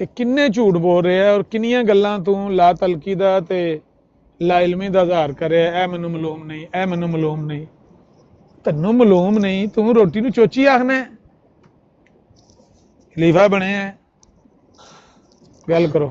ਕਿ ਕਿੰਨੇ ਝੂਠ ਬੋਲ ਰਿਹਾ ਔਰ ਕਿੰਨੀਆਂ ਗੱਲਾਂ ਤੂੰ ਲਾ ਤਲਕੀ ਦਾ ਤੇ ਲਾ ਇਲਮੀ ਦਾ ਇਜ਼ਹਾਰ ਕਰਿਆ ਇਹ ਮੈਨੂੰ ਮਾਲੂਮ ਨਹੀਂ ਇਹ ਮੈਨੂੰ ਮਾਲੂਮ ਨਹੀਂ ਤੈਨੂੰ ਮਾਲੂਮ ਨਹੀਂ ਤੂੰ ਰੋਟੀ ਨੂੰ ਚੋਚੀ ਆਖਣਾ ਹੈ ਖਲੀਫਾ ਬਣਿਆ ਹੈ ਗੱਲ ਕਰੋ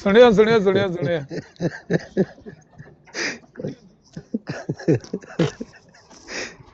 ਸੁਣਿਓ ਸੁਣਿਓ ਸੁਣਿਓ ਸੁਣਿਓ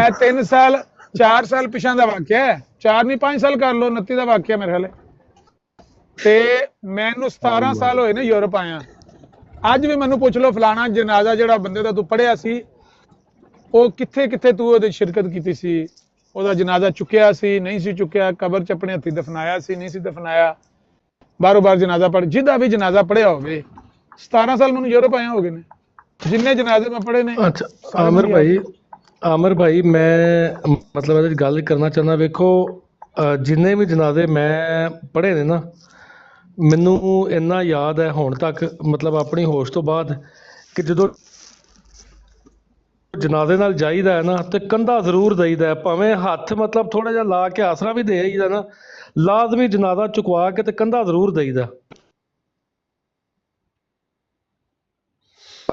ਇਹ 3 ਸਾਲ 4 ਸਾਲ ਪਿਛਾਂ ਦਾ ਵਾਕਿਆ ਹੈ 4 ਨਹੀਂ 5 ਸਾਲ ਕਰ ਲਓ 29 ਦਾ ਵਾਕਿਆ ਮੇਰੇ ਖਿਆਲ ਹੈ ਤੇ ਮੈਨੂੰ 17 ਸਾਲ ਹੋਏ ਨੇ ਯੂਰਪ ਆਇਆ ਅੱਜ ਵੀ ਮੈਨੂੰ ਪੁੱਛ ਲਓ ਫਲਾਣਾ ਜਨਾਜ਼ਾ ਜਿਹੜਾ ਬੰਦੇ ਦਾ ਤੂੰ ਪੜਿਆ ਸੀ ਉਹ ਕਿੱਥੇ ਕਿੱਥੇ ਤੂੰ ਉਹਦੇ ਸ਼ਿਰਕਤ ਕੀਤੀ ਸੀ ਉਹਦਾ ਜਨਾਜ਼ਾ ਚੁੱਕਿਆ ਸੀ ਨਹੀਂ ਸੀ ਚੁੱਕਿਆ ਕਬਰ ਚ ਆਪਣੇ ਹੱਥੀ ਦਫਨਾਇਆ ਸੀ ਨਹੀਂ ਸੀ ਦਫਨਾਇਆ ਬਾਰੋ ਬਾਰ ਜਨਾਜ਼ਾ ਪੜ ਜਿਹਦਾ ਵੀ ਜਨਾਜ਼ਾ ਪੜਿਆ ਹੋਵੇ 17 ਸਾਲ ਮੈਨੂੰ ਯੂਰਪ ਆਇਆ ਹੋ ਗਏ ਨੇ ਜਿੰਨੇ ਜਨਾਜ਼ੇ ਮੈਂ ਪੜੇ ਨੇ ਅੱਛਾ ਆਮਿਰ ਭਾਈ ਮੈਂ ਮਤਲਬ ਇਹਦੇ 'ਚ ਗੱਲ ਕਰਨਾ ਚਾਹੁੰਦਾ ਵੇਖੋ ਜਿੰਨੇ ਵੀ ਜਨਾਜ਼ੇ ਮੈਂ ਪੜ੍ਹੇ ਨੇ ਨਾ ਮੈਨੂੰ ਇੰਨਾ ਯਾਦ ਹੈ ਹੁਣ ਤੱਕ ਮਤਲਬ ਆਪਣੀ ਹੋਸ਼ ਤੋਂ ਬਾਅਦ ਕਿ ਜਦੋਂ ਜਨਾਜ਼ੇ ਨਾਲ ਜਾਈਦਾ ਹੈ ਨਾ ਤੇ ਕੰਧਾ ਜ਼ਰੂਰ ਦੇਈਦਾ ਹੈ ਭਾਵੇਂ ਹੱਥ ਮਤਲਬ ਥੋੜਾ ਜਿਹਾ ਲਾ ਕੇ ਆਸਰਾ ਵੀ ਦੇ ਆਈਦਾ ਨਾ ਲਾਜ਼ਮੀ ਜਨਾਜ਼ਾ ਚੁਕਵਾ ਕੇ ਤੇ ਕੰਧਾ ਜ਼ਰੂਰ ਦੇਈਦਾ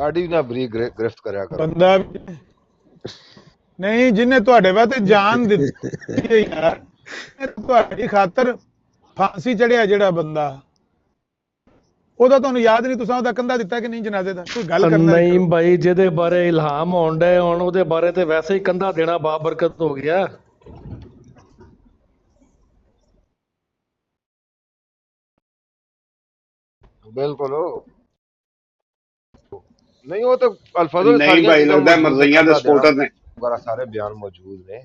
ਆਡੀ ਨਾ ਬਰੀ ਗ੍ਰਿਫਤ ਕਰਿਆ ਕਰੋ ਬੰਦਾ ਨਹੀਂ ਜਿਹਨੇ ਤੁਹਾਡੇ ਵਾਸਤੇ ਜਾਨ ਦਿੱਤੀ ਹੈ ਯਾਰ ਇਹ ਤੁਹਾਡੀ ਖਾਤਰ ਫਾਂਸੀ ਚੜਿਆ ਜਿਹੜਾ ਬੰਦਾ ਉਹਦਾ ਤੁਹਾਨੂੰ ਯਾਦ ਨਹੀਂ ਤੁਸੀਂ ਉਹਦਾ ਕੰਧਾ ਦਿੱਤਾ ਕਿ ਨਹੀਂ ਜਨਾਜ਼ੇ ਦਾ ਕੋਈ ਗੱਲ ਕਰਨਾ ਨਹੀਂ ਭਾਈ ਜਿਹਦੇ ਬਾਰੇ ਇਲਹਾਮ ਆਉਣ ਡਿਆ ਹੁਣ ਉਹਦੇ ਬਾਰੇ ਤੇ ਵੈਸੇ ਹੀ ਕੰਧਾ ਦੇਣਾ ਬਾਬਰਕਤ ਹੋ ਗਿਆ ਬਿਲਕੁਲ ਨਹੀਂ ਉਹ ਤਾਂ ਅਲਫਾਜ਼ੋ ਨਹੀਂ ਭਾਈ ਲੱਗਦਾ ਮਰਜ਼ਈਆਂ ਦੇ ਸਪੋਰਟਰ ਨੇ ਵਗੈਰਾ ਸਾਰੇ ਬਿਆਨ ਮੌਜੂਦ ਨੇ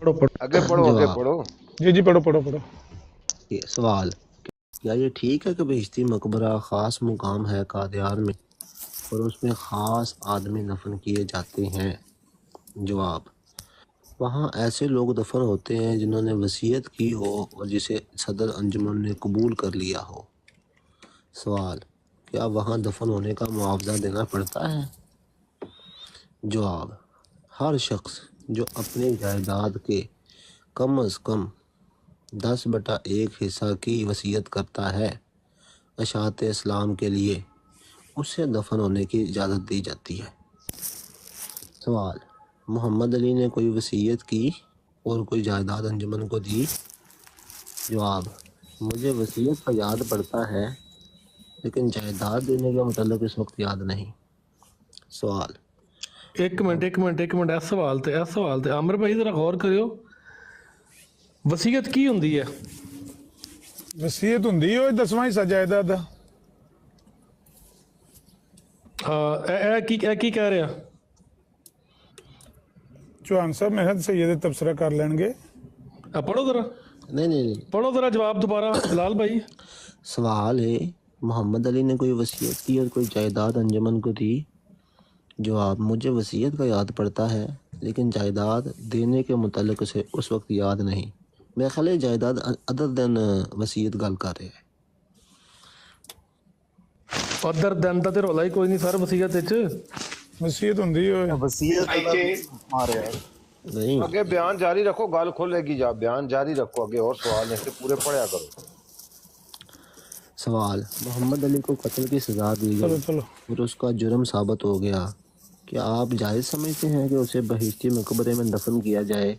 پڑھو پڑھو آگے پڑھو آگے جواب پڑھو. جی جی پڑھو پڑھو پڑھو. یہ سوال، کیا یہ ٹھیک ہے کہ بہشتی مقبرہ خاص مقام ہے قادیان میں اور اس میں خاص آدمی دفن کیے جاتے ہیں؟ جواب، وہاں ایسے لوگ دفن ہوتے ہیں جنہوں نے وصیت کی ہو اور جسے صدر انجمن نے قبول کر لیا ہو. سوال، کیا وہاں دفن ہونے کا معاوضہ دینا پڑتا ہے؟ جواب، ہر شخص جو اپنی جائیداد کے کم از کم 10/1 حصہ کی وصیت کرتا ہے اشاعت اسلام کے لیے، اسے دفن ہونے کی اجازت دی جاتی ہے. سوال، محمد علی نے کوئی وصیت کی اور کوئی جائیداد انجمن کو دی؟ جواب، مجھے وصیت کا یاد پڑتا ہے لیکن جائیداد دینے کے متعلق اس وقت یاد نہیں. سوال، ایک منٹ اس سوال تے عامر بھائی ذرا غور کریو. وصیت کی ہوندی ہے؟ وصیت ہوندی ہے 10واں حصہ جائیداد دا. اے کی کہہ رہا؟ چوہان صاحب میرا سید تبصرہ کر لین گے. پڑھو ذرا، نہیں پڑھو ذرا جواب دوبارہ بلال بھائی. سوال ہے، محمد علی نے کوئی وصیت کی اور کوئی جائیداد انجمن کو دی؟ جواب، مجھے وصیت کا یاد پڑتا ہے لیکن جائیداد دینے کے متعلق اسے اس وقت یاد نہیں. میرا خیال ہے جائیداد ادر دین وصیت گل کر رہے ہیں. ادر دن دا تے رولا ہی کوئی نہیں سر وصیت وچ. وصیت ہوندی ہے. وصیت مارے نہیں، آگے بیان جاری رکھو، گل کھولے گی. جا بیان جاری رکھو، آگے اور سوال ہیں کہ پورے پڑھیا کرو. سوال، محمد علی کو قتل کی سزا دی چلو گئی چلو. اور اس کا جرم ثابت ہو گیا، کیا آپ جائز سمجھتے ہیں کہ اسے بہشتی مقبرے میں دفن کیا جائے؟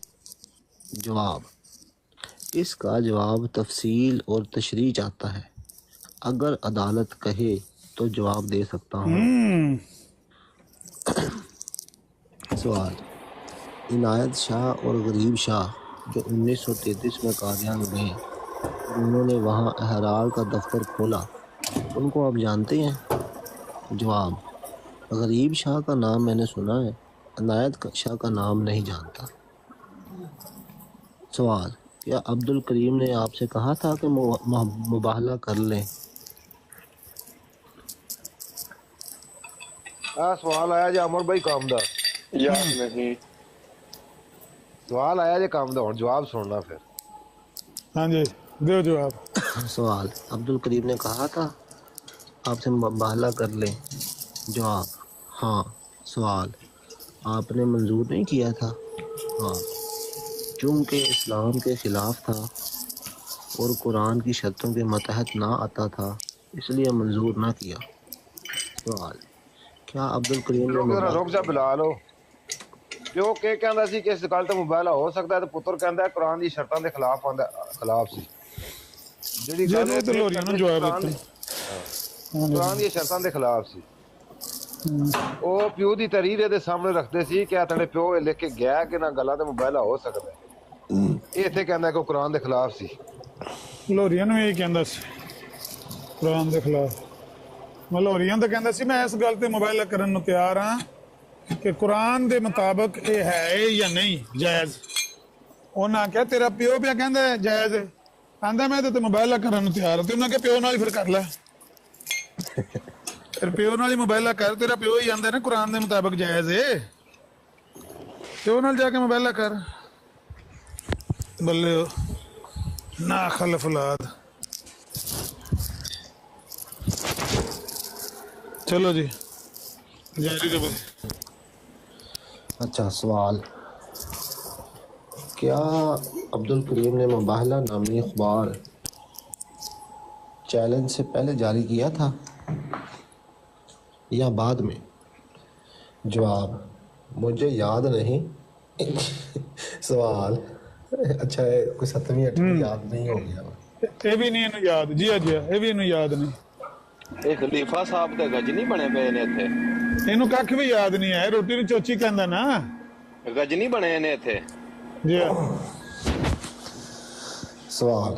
جواب، اس کا جواب تفصیل اور تشریح چاہتا ہے. اگر عدالت کہے تو جواب دے سکتا ہوں. سوال، عنایت شاہ اور غریب شاہ جو 1933 میں قادیان گئے اور انہوں نے وہاں احرار کا دفتر کھولا، ان کو آپ جانتے ہیں؟ جواب، غریب شاہ کا نام میں نے سنا ہے، عنایت شاہ کا نام نہیں جانتا. سوال، کیا عبد الکریم نے آپ سے کہا تھا کہ مباہلہ کر لیں؟ سوال آیا جی عمر بھائی کام دا. یاد نہیں. سوال آیا جی کام دا، ہن جواب سننا پھر. ہاں جی دیو جواب. سوال، عبد الکریم نے کہا تھا آپ سے مباہلہ کر لیں؟ جواب، ہاں. سوال، آپ نے منظور نہیں کیا تھا؟ ہاں، چونکہ اسلام کے خلاف تھا اور قرآن کی شرطوں کے متحد نہ آتا تھا اس لیے منظور نہ کیا. سوال، کیا عبد الکریم نے رک جا بلال. ہو پیو کہ کہندا سی کہ اس گل تے مباہلہ ہو سکتا ہے تے پتر کہندا ہے قرآن دی شرطاں دے خلاف آندا، خلاف سی. جڑی جی گل جی تو لوریاں نو جواب دیتے. قرآن دی شرطاں دے خلاف سی. او پیو دی تحریر دے سامنے رکھدے سی کہ تیرے پیو لکھ کے گیا کہ نہ گلاں تے مباہلہ ہو سکدا ہے. یہ ایتھے کہندا ہے کہ قرآن دے خلاف سی. لوریاں نو یہی کہندا سی قرآن دے خلاف. میں لوریاں تو کہندا سی میں اس گل تے مباہلہ کرن نو تیار ہاں کہ قرآن دے مطابق یہ ہے یا نہیں جائز. انہاں کہا تیرا پیو پیا کہندا ہے جائز ہے، آندا میں تے مباہلہ کرن نو تیار ہوں. تے انہاں کہ پیو نال ہی پھر کر لے، پھر پیو نال ہی مباہلہ کر. تیرا پیو ہی آندا ہے نا قرآن دے مطابق جائز ہے، پیو نال جا کے مباہلہ کر. بلے ہو نا خلف اولاد. چلو جی جاری رہو. اچھا، سوال، کیا عبد الکریم نے مباہلہ نامی اخبار چیلنج سے پہلے جاری کیا تھا یا بعد میں؟ جواب، مجھے یاد نہیں. سوال، اچھا ہے کوئی 7ویں 8ویں یاد نہیں ہو گیا. یہ بھی نہیں انہوں یاد. جی جی یہ بھی انہوں یاد نہیں. ਇਹ ਖਲੀਫਾ ਸਾਹਿਬ ਤੇ ਗਜਨੀ ਬਣੇ ਪਏ ਨੇ ਇੱਥੇ. ਇਹਨੂੰ ਕੱਖ ਵੀ ਯਾਦ ਨਹੀਂ ਹੈ. ਰੋਟੀ ਨੂੰ ਚੋਚੀ ਕਹਿੰਦਾ ਨਾ. ਗਜਨੀ ਬਣੇ ਨੇ ਇੱਥੇ. جی سوال،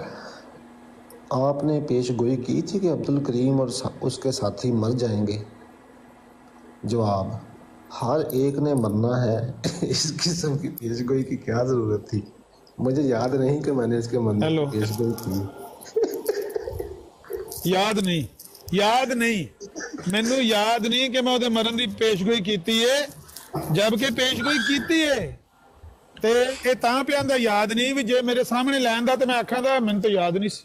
آپ نے پیش گوئی کی تھی کہ عبد الکریم اور اس کے ساتھی مر جائیں گے؟ جواب، ہر ایک نے مرنا ہے، اس قسم کی پیشگوئی کی کیا ضرورت تھی؟ مجھے یاد نہیں کہ میں نے اس کے مرنے کی ہیلو، پیشگوئی کی۔ یاد نہیں مینوں یاد نہیں کہ میں مرن کی پیشگوئی کی ہے، جبکہ پیشگوئی کی ہے تے یہ تاں پہ آندا یاد نہیں بھی جے میرے سامنے لین دا تے میں آکھاں دا مینوں تو یاد نہیں سی۔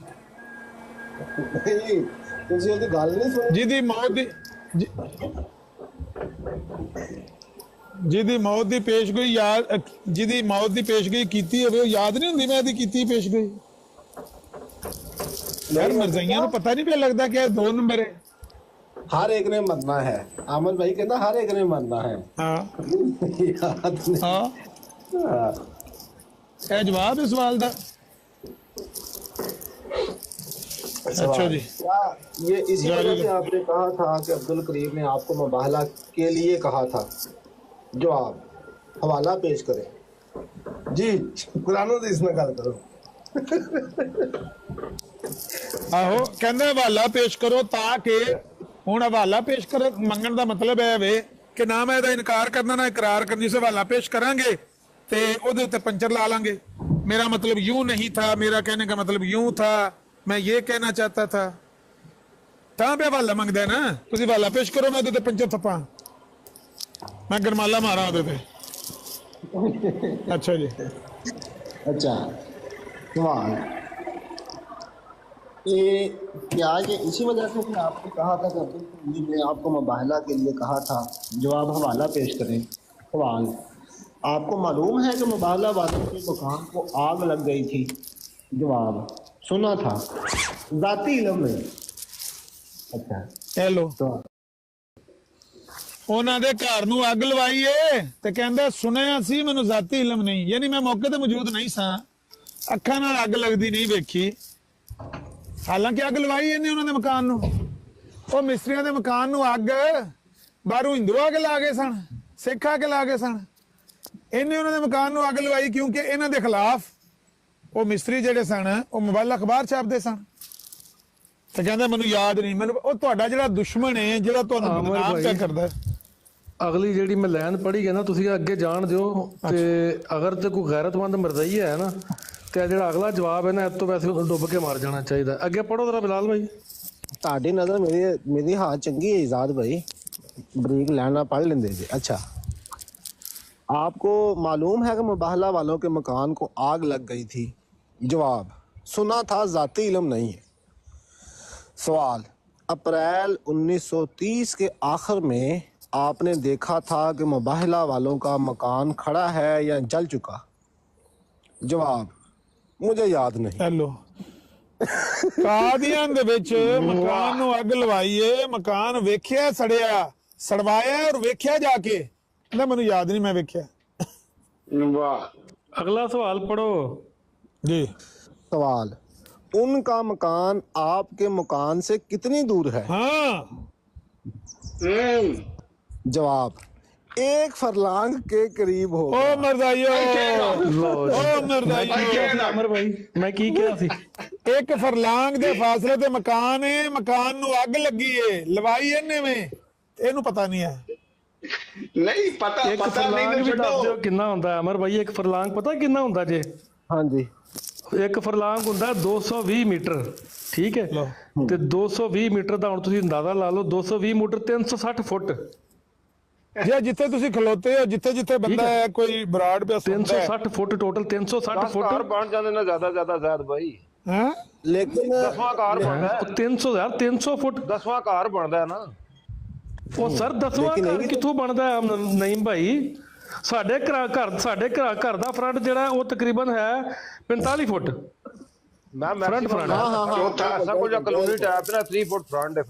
نہیں، تسی ਉਹਦੀ ਗੱਲ ਨਹੀਂ ਸੁਣੀ؟ جی موت دی پیشگوئی یاد، جی موت دی پیشگوئی کیتی ہوئے یاد نہیں ہوندی میں دی کیتی پیشگوئی؟ یار مرزائیاں نوں پتہ نہیں پہ لگدا کہ 2 نمبر ہے۔ ہر ایک نے مرنا ہے، عامر بھائی کہتا ہر ایک نے مرنا ہے۔ ہاں یاد نہیں۔ ہاں، اے جواب ہے سوال دا۔ اچھا جی، یہ اسی وجہ سے آپ نے کہا تھا کہ عبدالکریم نے آپ کو مباہلہ کے لیے کہا تھا۔ جواب حوالہ پیش کریں جی، قرآن حدیث میں گل کرو۔ آہو کہندے حوالہ پیش کرو تاکہ ہن حوالہ پیش کر منگن دا مطلب ہے وے کہ نہ میں دا انکار کرنا نہ اقرار کرنی سے حوالہ پیش کریں گے تے او دے تے پنچر لا لیں گے۔ میرا مطلب یوں نہیں تھا، میرا کہنے کا مطلب یوں تھا، میں یہ کہنا چاہتا تھا، تاں پہ حوالہ منگدا ہے نا۔ تسی حوالہ پیش کرو، میں تے پنچر تھپاں، میں گرمالا مارا دے تے۔ اچھا جی، اچھا سوال یہ کیا یہ اسی وجہ سے کہ آپ نے کہا تھا کہ عبدالکریم نے آپ کو مباہلہ کے لیے کہا تھا؟ جواب حوالہ پیش کریں۔ سوال آپ کو معلوم ہے کہ مباہلہ والوں کے مکان کو آگ لگ گئی تھی؟ جواب سنا تھا، ذاتی علم نہیں۔ اچھا ہیلو، تو انہاں دے گھر نوں اگ لوائی ہے تے کہندا سنیا سی، مینوں ذاتی علم نہیں، یعنی میں موقع تے موجود نہیں سا، اکھاں نال اگ لگدی نہیں ویکھی، حالانکہ اگ لوائی انہیں انہاں دے مکان نوں۔ او مستریاں دے مکان نوں اگ باہروں ہندو آ کے لا گئے سن، سکھ آ کے لا گئے سن، انہیں انہاں دے مکان نوں اگ لوائی کیونکہ انہاں دے خلاف وہ مستری جڑے سن وہ موبائل اخبار چھاپدے سن۔ تے کہندا مینوں یاد نہیں، مینوں او تہاڈا جڑا دشمن ہے جڑا تہانوں بدنام کیا کردا ہے۔ اگلی جیڑی میں لائن پڑھی ہے نا تسی اگے جان دیو تے اگر تے کوئی غیرت مند مرزائی ہے نا تے جڑا اگلا جواب ہے نا اس تو ویسے ڈب کے مار جانا چاہیے۔ اگے پڑھو ذرا بلال بھائی۔ تہاڈی نظر میری ہاں چنگی ہے ایجاد بھائی، بریک لینا پڑھ لیندے جی۔ اچھا آپ کو معلوم ہے کہ مباہلہ والوں کے مکان کو آگ لگ گئی تھی؟ جواب سنا تھا، ذاتی علم نہیں ہے۔ سوال اپریل 1930 کے آخر میں آپ نے دیکھا تھا کہ مباہلہ والوں کا مکان کھڑا ہے یا جل چکا؟ جواب مجھے یاد نہیں۔ ہیلو، قادیان دے وچ مکان نوں اگ لوائی ہے، مکان ویکھیا سڑیا، سڑوایا اور ویکھیا جا کے، نہ مینوں یاد نہیں میں ویکھیا۔ واہ، اگلا سوال پڑھو جی، سوال ان کا مکان آپ کے مکان سے کتنی دور ہے؟ ہاں جواب 1 فرلانگ کے قریب او ہوگا۔ مرزائیو، لو او مرزائیو، عمر بھائی میں کی کیا سی؟ 1 فرلانگ دے فاصلے تے مکان ہے، مکان نوں اگ لگی ہے، لوائی انہیں میں، اینوں پتہ نہیں ہے۔ نہیں پتا ایک پتا فرلانگ نہیں بھی تو دس چھڈو۔ دیو کنا ہوندا ہے عمر بھائی؟ ایک فرلانگ پتہ کنا ہوندا جے؟ ہاں جی، ایک فرلانگ ہوندا 220 میٹر، ٹھیک ہے؟ لو، تے 220 میٹر دا ہن تسی اندازہ لا لو، 220 میٹر 360 فٹ، جی جتھے تسی کھلوتے ہو، جتھے جتھے بندہ ہے کوئی براڈ پہ سندا ہے، 360 فٹ ٹوٹل 360 10 گھر فٹ، بن جاندے نے زیادہ زیادہ زائد بھائی، ہاں لیکن 10واں گھر بندا ہے، 300 یار 300 فٹ 10واں گھر بندا ہے نا۔ وہ سر 10واں لیکن گھر کتوں بندا ہے نعیم بھائی؟ ساڈے گھر دا فرنٹ جڑا ہے وہ تقریباً ہے 45 فٹ میں فرنٹ فرنٹ۔ چوتھا ایسا کچھ کالونی ٹائپ نا 3 فٹ فرنٹ ہے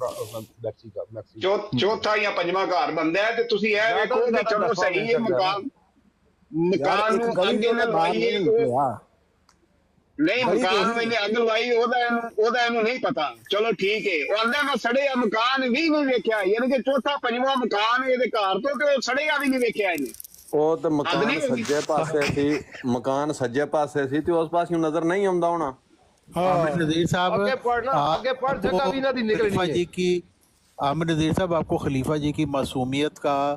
میکسی کا میکسی۔ چوتھا یا پنجواں گھر بندا ہے تے تسی اے ویکھو کہ چلو صحیح ہے، مکان نوں اگے لگائی ہے، نہیں مکان میں اگ لوائی اودا اینوں نہیں پتا، چلو ٹھیک ہے۔ او اندر میں سڑیا مکان بھی نہیں ویکھیا، یعنی کہ چوتھا پنجواں مکان اے دے گھر تو تے سڑیا بھی نہیں ویکھیا اینے۔ وہ تو مکان سجے پاسے سی، مکان سجے پاسے سی تے اس پاس نظر نہیں آਉਂدا ہونا۔ عامر نذیر صاحب، آگے پڑھنا، آگے پڑھ، جگہ بھی نہ دی نکلنی خلیفہ ہے۔ جی کی، عامر نذیر صاحب آپ کو خلیفہ جی کی معصومیت کا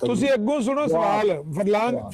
ਤੁਸੀਂ ਅੱਗੋਂ ਸੁਣੋ ਸਵਾਲ,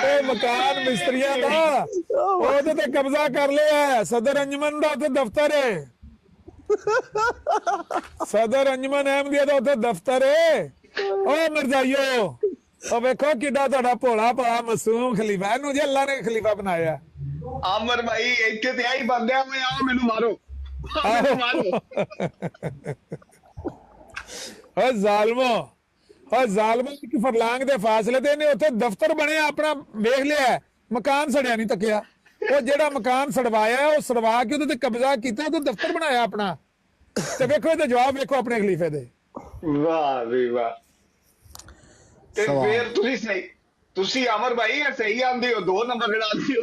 ਇਹ ਮਕਾਨ ਮਿਸਤਰੀਆਂ ਦਾ ਉਹਦੇ ਤੇ ਕਬਜ਼ਾ ਕਰ ਲਿਆ ਹੈ, ਸਦਰ ਅੰਜਮਨ ਦਾ ਉੱਥੇ ਦਫ਼ਤਰ ਹੈ, ਸਦਰ ਅੰਜਮਨ ਅਹਿਮਦੀਆ ਦਾ ਉੱਥੇ ਦਫ਼ਤਰ ਹੈ। ਓ ਮਿਰਜ਼ਾਈਓ, ਉਹ ਵੇਖੋ ਕਿੱਡਾ ਤੁਹਾਡਾ ਭੋਲਾ ਭਾ ਮਾਸੂਮ ਖਲੀਫਾ, ਇਹਨੂੰ ਜੀ ਅੱਲਾ ਨੇ ਖਲੀਫਾ ਬਣਾਇਆ। ਆਮਰ ਭਾਈ ਇੱਥੇ ਤੇ ਆਈ ਬੰਦਿਆ ਮੈਂ ਆਓ ਮੈਨੂੰ ਮਾਰੋ ਮੈਨੂੰ ਮਾਰੋ। ਓ ਜ਼ਾਲਮੋ ਇੱਕ ਫਰਲਾਂਗ ਦੇ ਫਾਸਲੇ ਤੇ ਇਹਨੇ ਉੱਥੇ ਦਫ਼ਤਰ ਬਣਿਆ ਆਪਣਾ, ਵੇਖ ਲਿਆ ਮਕਾਨ ਸੜਿਆ ਨਹੀਂ ਤੱਕਿਆ। ਉਹ ਜਿਹੜਾ ਮਕਾਨ ਸੜਵਾਇਆ ਉਹ ਸੜਵਾ ਕੇ ਉਹਦੇ ਤੇ ਕਬਜ਼ਾ ਕੀਤਾ, ਉਹਦੇ ਦਫ਼ਤਰ ਬਣਾਇਆ ਆਪਣਾ। ਤੇ ਵੇਖੋ ਇਹਦੇ ਜਵਾਬ ਵੇਖੋ ਆਪਣੇ ਖਲੀਫੇ ਦੇ। ਵਾਹ ਵੀ ਵਾਹ। ਤੇ ਸਵਾਲ। ਫਿਰ ਤੁਸੀਂ ਅਮਰ ਭਾਈ ਇਹ ਸਹੀ ਆਂਦੇ ਹੋ, 2 ਨੰਬਰ ਲੜਾਉਂਦੇ ਹੋ।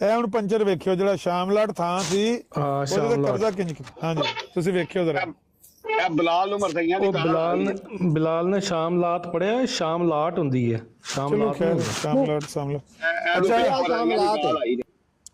ਇਹ ਹੁਣ ਪੰਚਰ ਵੇਖਿਓ ਜਿਹੜਾ ਸ਼ਾਮਲਾਟ ਥਾਂ ਸੀ, ਉਹਦੇ ਤੇ ਸ਼ਾਮਲਾਟ। ਕਬਜ਼ਾ ਕਿੰਜ ਕੀਤਾ। ਹਾਂਜੀ ਤੁਸੀਂ ਵੇਖਿਓ ਜ਼ਰਾ। ਇਹ ਬਲਾਲ ਨੂੰ ਮਰਦਈਆਂ ਦੀ ਉਹ ਬਿਲਾਲ ਨੇ ਸ਼ਾਮਲਾਤ ਪੜਿਆ, ਸ਼ਾਮਲਾਟ ਹੁੰਦੀ ਹੈ, ਚਲੋ ਸ਼ਾਮਲਾਤ ਖੈਰ, ਨਹੀਂ ਸ਼ਾਮਲਾਟ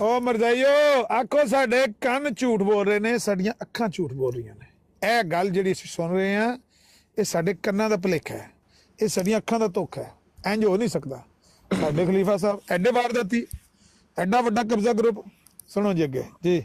ਉਹ ਮਰਜ਼ਾਈਓ ਆਖੋ ਸਾਡੇ ਕੰਨ ਝੂਠ ਬੋਲ ਰਹੇ ਨੇ, ਸਾਡੀਆਂ ਅੱਖਾਂ ਝੂਠ ਬੋਲ ਰਹੀਆਂ ਨੇ। ਇਹ ਗੱਲ ਜਿਹੜੀ ਅਸੀਂ ਸੁਣ ਰਹੇ ਹਾਂ ਇਹ ਸਾਡੇ ਕੰਨਾਂ ਦਾ ਭੁਲੇਖਾ ਹੈ, ਇਹ ਸਾਡੀਆਂ ਅੱਖਾਂ ਦਾ ਧੋਖਾ ਹੈ। ਇੰਜ ਹੋ ਨਹੀਂ ਸਕਦਾ। ਸਾਡੇ ਖਲੀਫਾ ਸਾਹਿਬ ਐਡੇ ਵਾਰਦਾਤੀ, ਐਡਾ ਵੱਡਾ ਕਬਜ਼ਾ ਗਰੁੱਪ। ਸੁਣੋ ਜੀ ਅੱਗੇ ਜੀ।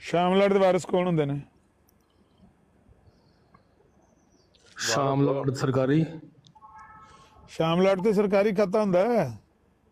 ਸ਼ਾਮਲਾਟ ਦੇ ਵਾਰਿਸ ਕੌਣ ਹੁੰਦੇ ਨੇ? ਸ਼ਾਮਲਾਟ ਸਰਕਾਰੀ। ਸ਼ਾਮਲਾਟ ਤੇ ਸਰਕਾਰੀ ਖਾਤਾ ਹੁੰਦਾ ਹੈ।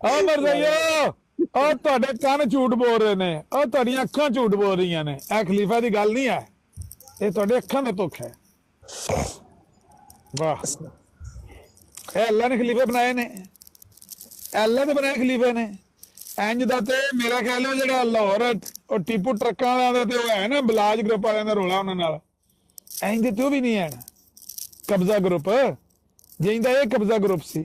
ਆ ਮਰਜ਼ਈਓ ਉਹ ਤੁਹਾਡੇ ਕੰਨ ਝੂਠ ਬੋਲ ਰਹੇ ਨੇ, ਉਹ ਤੁਹਾਡੀਆਂ ਅੱਖਾਂ ਝੂਠ ਬੋਲ ਰਹੀਆਂ ਨੇ। ਇਹ ਖਲੀਫਾ ਦੀ ਗੱਲ ਨਹੀਂ ਹੈ, ਇਹ ਤੁਹਾਡੇ ਅੱਖਾਂ ਦਾ ਧੋਖਾ ਹੈ। ਵਾਹ, ਇਹ ਅੱਲਾ ਨੇ ਖਲੀਫੇ ਬਣਾਏ ਨੇ, ਅੱਲਾ ਦੇ ਬਣਾਏ ਖਲੀਫੇ ਨੇ। ਇੰਜ ਦਾ ਤੇ ਮੇਰਾ ਖਿਆਲ ਹੈ ਜਿਹੜਾ ਲਾਹੌਰ ਉਹ ਟੀਪੂ ਟਰੱਕਾਂ ਵਾਲਿਆਂ ਦਾ ਤੇ ਉਹ ਹੈ ਨਾ ਬਲਾਜ ਗਰੁੱਪ ਵਾਲਿਆਂ ਦਾ ਰੌਲਾ ਉਹਨਾਂ ਨਾਲ, ਇੰਜ ਦੇ ਤੇ ਉਹ ਵੀ ਨਹੀਂ ਹੈ ਕਬਜ਼ਾ ਗਰੁੱਪ, ਜਿੰਦਾ ਇਹ ਕਬਜ਼ਾ ਗਰੁੱਪ ਸੀ।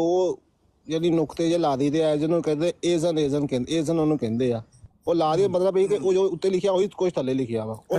ਦੋ ਯਾਨੀ ਨੁਕਤੇ ਜੇ ਲਾ ਦਿੱਤੇ ਆ ਜਿਹਨੂੰ ਕਹਿੰਦੇ ਏਜ਼ਨ ਕਹਿੰਦੇ, ਏਜ਼ਨ ਉਹਨੂੰ ਕਹਿੰਦੇ ਆ। ਉਹ ਲਾ ਦੇ ਮਤਲਬ ਇਹ ਕਿ ਉਹ ਜੋ ਉੱਤੇ ਲਿਖਿਆ ਉਹੀ ਕੁਝ ਥੱਲੇ ਲਿਖਿਆ ਵਾ ਉਹ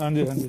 ਹਾਂਜੀ ਹਾਂਜੀ।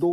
2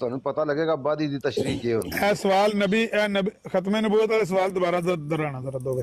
ਤੁਹਾਨੂੰ ਪਤਾ ਲੱਗੇਗਾ ਬਾਦੀ ਦੀ ਤਸ਼ਰੀਹ ਕੀ ਹੁੰਦੀ ਹੈ। ਇਹ ਸਵਾਲ ਨਬੀ ਖਤਮੇ ਨਬੂਵਤ ਵਾਲੇ ਸਵਾਲ ਦੁਬਾਰਾ ਦੁਹਰਾਣਾ ਜ਼ਰਾ ਦੋਗੇ।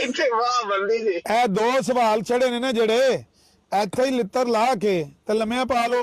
ਇੱਥੇ ਵਾਹ ਬੰਦੀ ਜੀ ਇਹ ਦੋ ਸਵਾਲ ਛੜੇ ਨੇ ਨਾ ਜਿਹੜੇ ਇੱਥੇ ਹੀ ਲਿੱਤਰ ਲਾ ਕੇ ਤੇ ਲੰਮਿਆਂ ਪਾ ਲਓ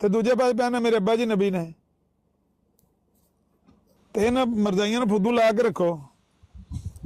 ਤੇ ਦੂਜੇ ਪਾਸੇ ਬਿਆਨ ਹੈ ਮੇਰੇ ਅੱਬਾ ਜੀ ਨਬੀ ਨੇ। ਤੇ ਇਹਨਾਂ ਮਰਜ਼ਾਈਆਂ ਨੂੰ ਫੁੱਦੂ ਲਾ ਕੇ ਰੱਖੋ,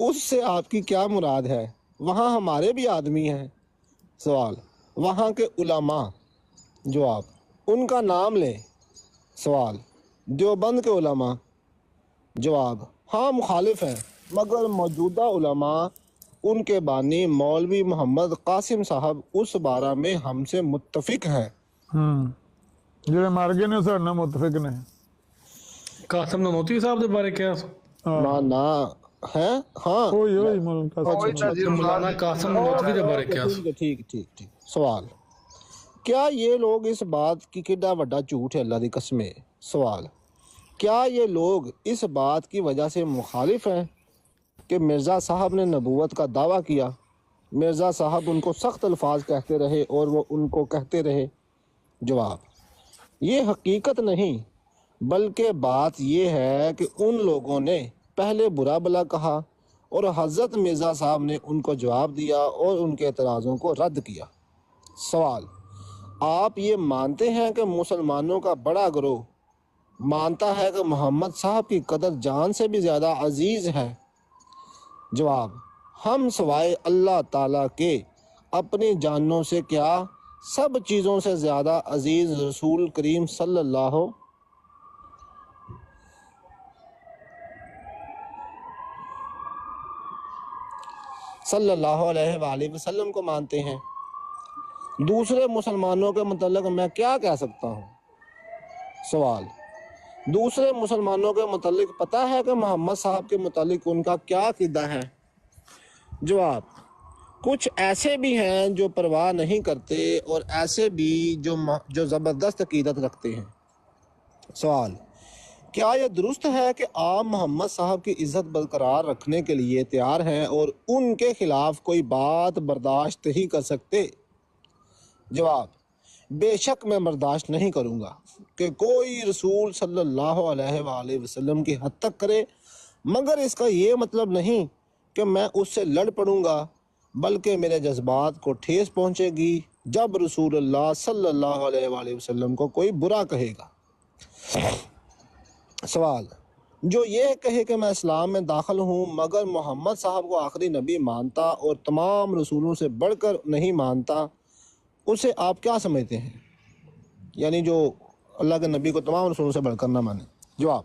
اس سے آپ کی کیا مراد ہے؟ وہاں ہمارے بھی آدمی ہیں۔ سوال، وہاں کے علماء؟ جواب، ان کا نام لیں۔ سوال، دیوبند کے علماء؟ جواب، ہاں مخالف ہیں، مگر موجودہ علماء ان کے بانی مولوی محمد قاسم صاحب اس بارہ میں ہم سے متفق ہیں۔ جڑے مر گئے نے سارے نال متفق نے۔ قاسم نانوتوی صاحب دے بارے کیا؟ نہ ہے، ہاں اوہی مولانا قاسم وہی اچھا نذیر مولانا صاحب قاسم نانوتوی دے بارے کیا؟ ٹھیک۔ سوال، کیا یہ لوگ اس بات کی کڈا وڈا جھوٹ ہے اللہ دی قسمیں؟ سوال، کیا یہ لوگ اس بات کی وجہ سے مخالف ہیں کہ مرزا صاحب نے نبوت کا دعویٰ کیا؟ مرزا صاحب ان کو سخت الفاظ کہتے رہے اور وہ ان کو کہتے رہے۔ جواب، یہ حقیقت نہیں، بلکہ بات یہ ہے کہ ان لوگوں نے پہلے برا بلا کہا اور حضرت مرزا صاحب نے ان کو جواب دیا اور ان کے اعتراضوں کو رد کیا۔ سوال، آپ یہ مانتے ہیں کہ مسلمانوں کا بڑا گروہ مانتا ہے کہ محمد صاحب کی قدر جان سے بھی زیادہ عزیز ہے؟ جواب، ہم سوائے اللہ تعالیٰ کے اپنی جانوں سے کیا سب چیزوں سے زیادہ عزیز رسول کریم صلی اللہ علیہ وآلہ وسلم کو مانتے ہیں۔ دوسرے مسلمانوں کے متعلق میں کیا کہہ سکتا ہوں؟ سوال، دوسرے مسلمانوں کے متعلق پتہ ہے کہ محمد صاحب کے متعلق ان کا کیا عقیدہ ہے؟ جواب، کچھ ایسے بھی ہیں جو پرواہ نہیں کرتے اور ایسے بھی جو زبردست عقیدت رکھتے ہیں۔ سوال، کیا یہ درست ہے کہ آپ محمد صاحب کی عزت برقرار رکھنے کے لیے تیار ہیں اور ان کے خلاف کوئی بات برداشت نہیں کر سکتے؟ جواب، بے شک میں برداشت نہیں کروں گا کہ کوئی رسول صلی اللہ علیہ وآلہ وسلم کی حد تک کرے، مگر اس کا یہ مطلب نہیں کہ میں اس سے لڑ پڑوں گا، بلکہ میرے جذبات کو ٹھیس پہنچے گی جب رسول اللہ صلی اللہ علیہ وآلہ وسلم کو کوئی برا کہے گا۔ سوال، جو یہ کہے کہ میں اسلام میں داخل ہوں مگر محمد صاحب کو آخری نبی مانتا اور تمام رسولوں سے بڑھ کر نہیں مانتا، اسے آپ کیا سمجھتے ہیں؟ یعنی جو اللہ کے نبی کو تمام رسولوں سے بڑھ کر نہ مانے۔ جواب،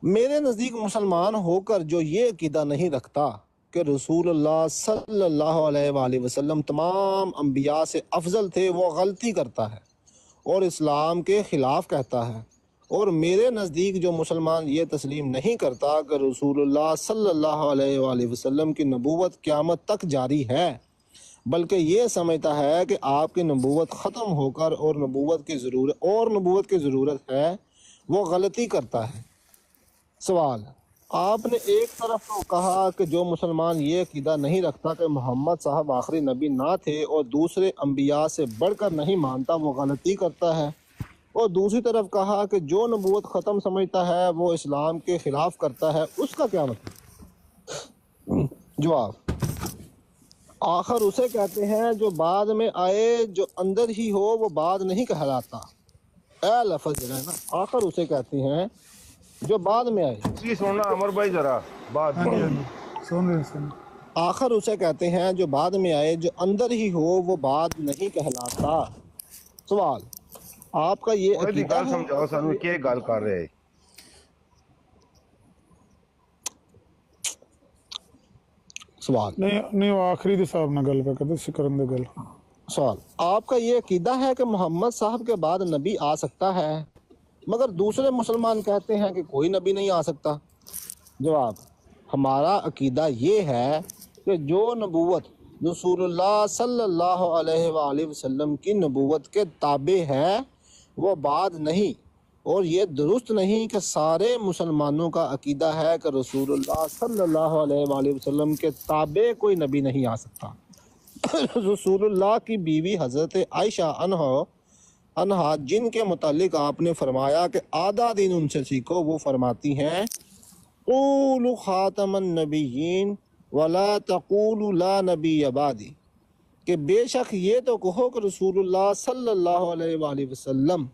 میرے نزدیک مسلمان ہو کر جو یہ عقیدہ نہیں رکھتا کہ رسول اللہ صلی اللہ علیہ وآلہ وسلم تمام انبیاء سے افضل تھے، وہ غلطی کرتا ہے اور اسلام کے خلاف کہتا ہے۔ اور میرے نزدیک جو مسلمان یہ تسلیم نہیں کرتا کہ رسول اللہ صلی اللہ علیہ وآلہ وسلم کی نبوت قیامت تک جاری ہے، بلکہ یہ سمجھتا ہے کہ آپ کی نبوت ختم ہو کر اور نبوت کی ضرورت ہے، وہ غلطی کرتا ہے۔ سوال، آپ نے ایک طرف تو کہا کہ جو مسلمان یہ عقیدہ نہیں رکھتا کہ محمد صاحب آخری نبی نہ تھے اور دوسرے انبیاء سے بڑھ کر نہیں مانتا وہ غلطی کرتا ہے، اور دوسری طرف کہا کہ جو نبوت ختم سمجھتا ہے وہ اسلام کے خلاف کرتا ہے، اس کا کیا مطلب؟ جواب، آخر اسے کہتے ہیں جو بعد میں آئے، جو اندر ہی ہو وہ بعد نہیں کہلاتا۔ اے لفظ جو ہے نا، آخر اسے کہتے ہیں جو بعد میں آئے۔ جی سننا عمر بھائی ذرا بات سن رہے آخر اسے کہتے ہیں جو بعد میں آئے، جو اندر ہی ہو وہ بعد نہیں کہلاتا۔ سوال، آپ کا یہ کوئی بھی عقیدہ گل ہے؟ سمجھاؤ سانو کیا گل کر رہے؟ سوال، نہیں وہ آخری دے صاحب نہ گل پہ کرتے سکرن دے گل۔ سوال، آپ کا یہ عقیدہ ہے کہ محمد صاحب کے بعد نبی آ سکتا ہے، مگر دوسرے مسلمان کہتے ہیں کہ کوئی نبی نہیں آ سکتا۔ جواب، ہمارا عقیدہ یہ ہے کہ جو نبوت رسول اللہ صلی اللہ علیہ وآلہ وسلم کی نبوت کے تابع ہے وہ بعد نہیں، اور یہ درست نہیں کہ سارے مسلمانوں کا عقیدہ ہے کہ رسول اللہ صلی اللہ علیہ وآلہ وسلم کے تابع کوئی نبی نہیں آ سکتا۔ رسول اللہ کی بیوی حضرت عائشہ عنہا جن کے متعلق آپ نے فرمایا کہ آدھا دین ان سے سیکھو، وہ فرماتی ہیں قولوا خاتم النبیین ولا تقولوا لا نبی بعدی، کہ بے شک یہ تو کہو کہ رسول اللہ صلی اللہ علیہ وآلہ وسلم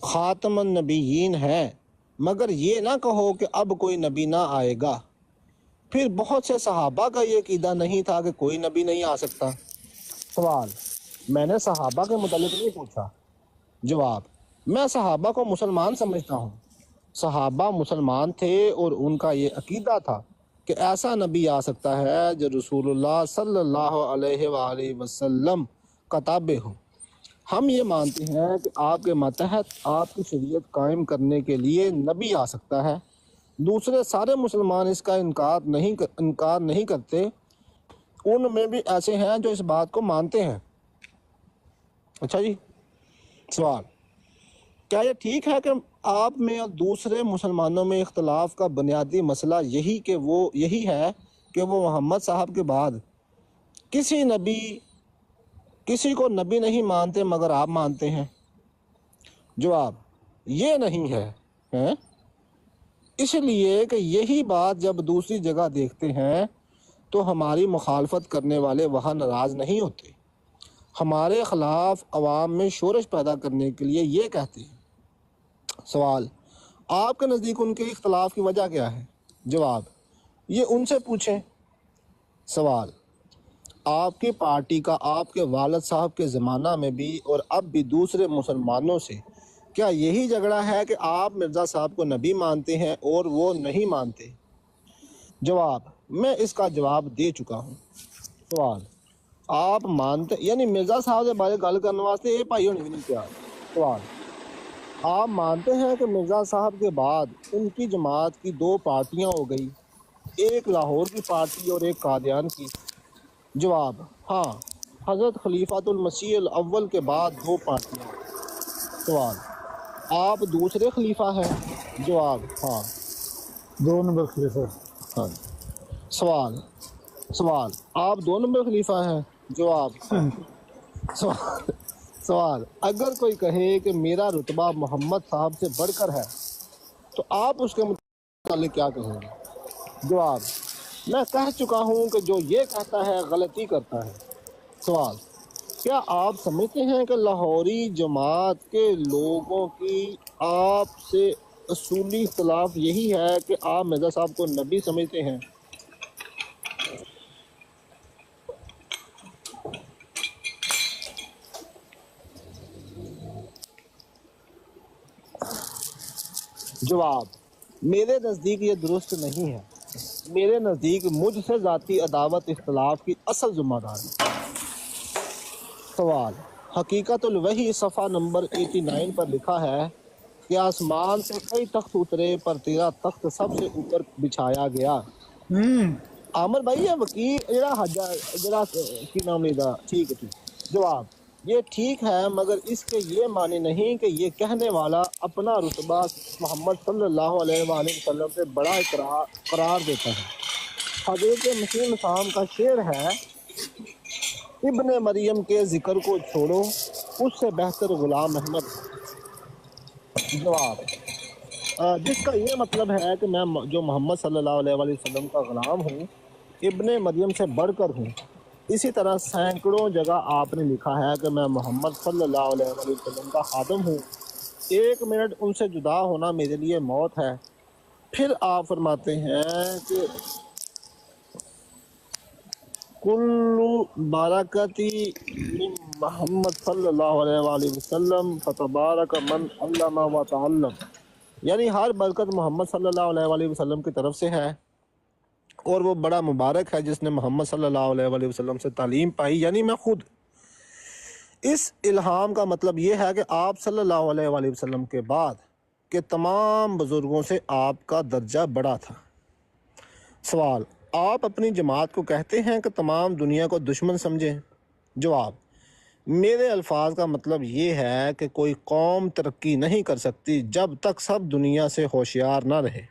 خاتم النبیین ہے، مگر یہ نہ کہو کہ اب کوئی نبی نہ آئے گا۔ پھر بہت سے صحابہ کا یہ عقیدہ نہیں تھا کہ کوئی نبی نہیں آ سکتا۔ سوال: میں نے صحابہ کے متعلق نہیں پوچھا۔ جواب: میں صحابہ کو مسلمان سمجھتا ہوں۔ صحابہ مسلمان تھے اور ان کا یہ عقیدہ تھا کہ ایسا نبی آ سکتا ہے جو رسول اللہ صلی اللہ علیہ وآلہ وسلم کا تابع ہو۔ ہم یہ مانتے ہیں کہ آپ کے ماتحت آپ کی شریعت قائم کرنے کے لیے نبی آ سکتا ہے۔ دوسرے سارے مسلمان اس کا انکار نہیں کرتے، ان میں بھی ایسے ہیں جو اس بات کو مانتے ہیں۔ اچھا جی، سوال: کیا یہ ٹھیک ہے کہ آپ میں اور دوسرے مسلمانوں میں اختلاف کا بنیادی مسئلہ یہی ہے کہ وہ محمد صاحب کے بعد کسی کو نبی نہیں مانتے مگر آپ مانتے ہیں؟ جواب: یہ نہیں ہے، اس لیے کہ یہی بات جب دوسری جگہ دیکھتے ہیں تو ہماری مخالفت کرنے والے وہاں ناراض نہیں ہوتے، ہمارے خلاف عوام میں شورش پیدا کرنے کے لیے یہ کہتے ہیں۔ سوال: آپ کے نزدیک ان کے اختلاف کی وجہ کیا ہے؟ جواب: یہ ان سے پوچھیں۔ سوال: آپ کی پارٹی کا آپ کے والد صاحب کے زمانہ میں بھی اور اب بھی دوسرے مسلمانوں سے کیا یہی جھگڑا ہے کہ آپ مرزا صاحب کو نبی مانتے ہیں اور وہ نہیں مانتے؟ جواب: میں اس کا جواب دے چکا ہوں۔ سوال: آپ مانتے یعنی مرزا صاحب کے بارے گل کرنے واسطے یہ بھائی ہونے بھی نہیں تیار۔ سوال: آپ مانتے ہیں کہ مرزا صاحب کے بعد ان کی جماعت کی دو پارٹیاں ہو گئی، ایک لاہور کی پارٹی اور ایک قادیان کی؟ جواب: ہاں، حضرت خلیفۃ المسیح الاول کے بعد دو پارٹیاں۔ سوال: آپ دوسرے خلیفہ ہیں؟ جواب: ہاں، 2 نمبر خلیفہ۔ ہاں۔ سوال: آپ 2 نمبر خلیفہ ہیں؟ جواب: ہاں۔ سوال: اگر کوئی کہے کہ میرا رتبہ محمد صاحب سے بڑھ کر ہے تو آپ اس کے متعلق کیا کہیں گے؟ جواب: میں کہہ چکا ہوں کہ جو یہ کہتا ہے غلطی کرتا ہے۔ سوال: کیا آپ سمجھتے ہیں کہ لاہوری جماعت کے لوگوں کی آپ سے اصولی اختلاف یہی ہے کہ آپ مرزا صاحب کو نبی سمجھتے ہیں؟ جواب: میرے نزدیک یہ درست نہیں ہے۔ میرے نزدیک مجھ سے ذاتی عداوت اختلاف کی اصل ذمہ دار ہے۔ سوال: حقیقت الوحی صفحہ نمبر 89 پر لکھا ہے کہ آسمان سے کئی تخت اترے پر تیرا تخت سب سے اوپر بچھایا گیا۔ عامر بھائی یہ وکیل جڑا کی نام لیدا ٹھیک ہے۔ جواب: یہ ٹھیک ہے مگر اس کے یہ معنی نہیں کہ یہ کہنے والا اپنا رتبہ محمد صلی اللہ علیہ وآلہ وسلم سے بڑا قرار دیتا ہے۔ حضرت مسیح السلام کا شعر ہے: ابن مریم کے ذکر کو چھوڑو، اس سے بہتر غلام احمد۔ جواب: جس کا یہ مطلب ہے کہ میں جو محمد صلی اللہ علیہ وآلہ وسلم کا غلام ہوں، ابن مریم سے بڑھ کر ہوں۔ اسی طرح سینکڑوں جگہ آپ نے لکھا ہے کہ میں محمد صلی اللہ علیہ وآلہ وسلم کا خادم ہوں، 1 منٹ ان سے جدا ہونا میرے لیے موت ہے۔ پھر آپ فرماتے ہیں کہ کل برکتی من محمد صلی اللہ علیہ وآلہ وسلم فتبارک من علم و تعلم، یعنی ہر برکت محمد صلی اللہ علیہ وآلہ وسلم کی طرف سے ہے اور وہ بڑا مبارک ہے جس نے محمد صلی اللہ علیہ وآلہ وسلم سے تعلیم پائی، یعنی میں خود۔ اس الہام کا مطلب یہ ہے کہ آپ صلی اللہ علیہ وآلہ وسلم کے بعد کے تمام بزرگوں سے آپ کا درجہ بڑا تھا۔ سوال: آپ اپنی جماعت کو کہتے ہیں کہ تمام دنیا کو دشمن سمجھیں؟ جواب: میرے الفاظ کا مطلب یہ ہے کہ کوئی قوم ترقی نہیں کر سکتی جب تک سب دنیا سے ہوشیار نہ رہے۔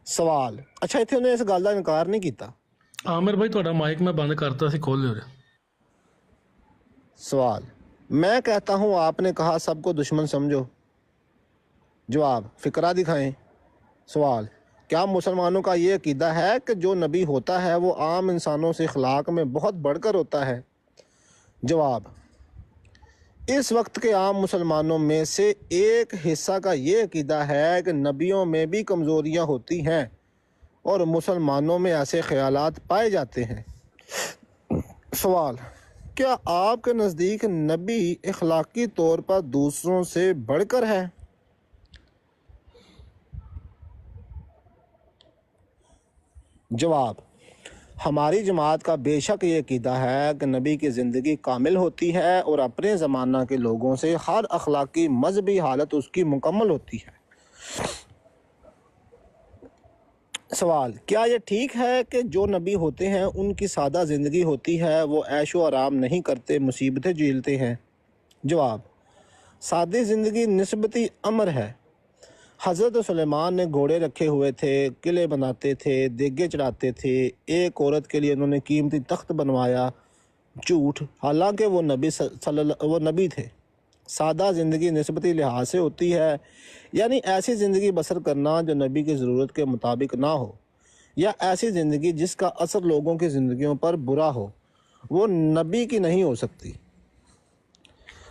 سوال: اچھا اتنے انہیں اس گل کا انکار نہیں کیتا؟ عامر بھائی تھوڑا مائک میں بند کرتا سی، کھول لو۔ سوال: میں کہتا ہوں آپ نے کہا سب کو دشمن سمجھو۔ جواب: فقرہ دکھائیں۔ سوال: کیا مسلمانوں کا یہ عقیدہ ہے کہ جو نبی ہوتا ہے وہ عام انسانوں سے اخلاق میں بہت بڑھ کر ہوتا ہے؟ جواب: اس وقت کے عام مسلمانوں میں سے ایک حصہ کا یہ عقیدہ ہے کہ نبیوں میں بھی کمزوریاں ہوتی ہیں اور مسلمانوں میں ایسے خیالات پائے جاتے ہیں۔ سوال: کیا آپ کے نزدیک نبی اخلاقی طور پر دوسروں سے بڑھ کر ہے؟ جواب: ہماری جماعت کا بے شک یہ عقیدہ ہے کہ نبی کی زندگی کامل ہوتی ہے اور اپنے زمانہ کے لوگوں سے ہر اخلاقی مذہبی حالت اس کی مکمل ہوتی ہے۔ سوال: کیا یہ ٹھیک ہے کہ جو نبی ہوتے ہیں ان کی سادہ زندگی ہوتی ہے، وہ عیش و آرام نہیں کرتے، مصیبتیں جھیلتے ہیں؟ جواب: سادی زندگی نسبتی امر ہے۔ حضرت سلیمان نے گھوڑے رکھے ہوئے تھے، قلعے بناتے تھے، دیگیں چڑھاتے تھے، ایک عورت کے لیے انہوں نے قیمتی تخت بنوایا، جھوٹ، حالانکہ وہ نبی تھے۔ سادہ زندگی نسبتی لحاظ سے ہوتی ہے، یعنی ایسی زندگی بسر کرنا جو نبی کی ضرورت کے مطابق نہ ہو، یا ایسی زندگی جس کا اثر لوگوں کی زندگیوں پر برا ہو، وہ نبی کی نہیں ہو سکتی۔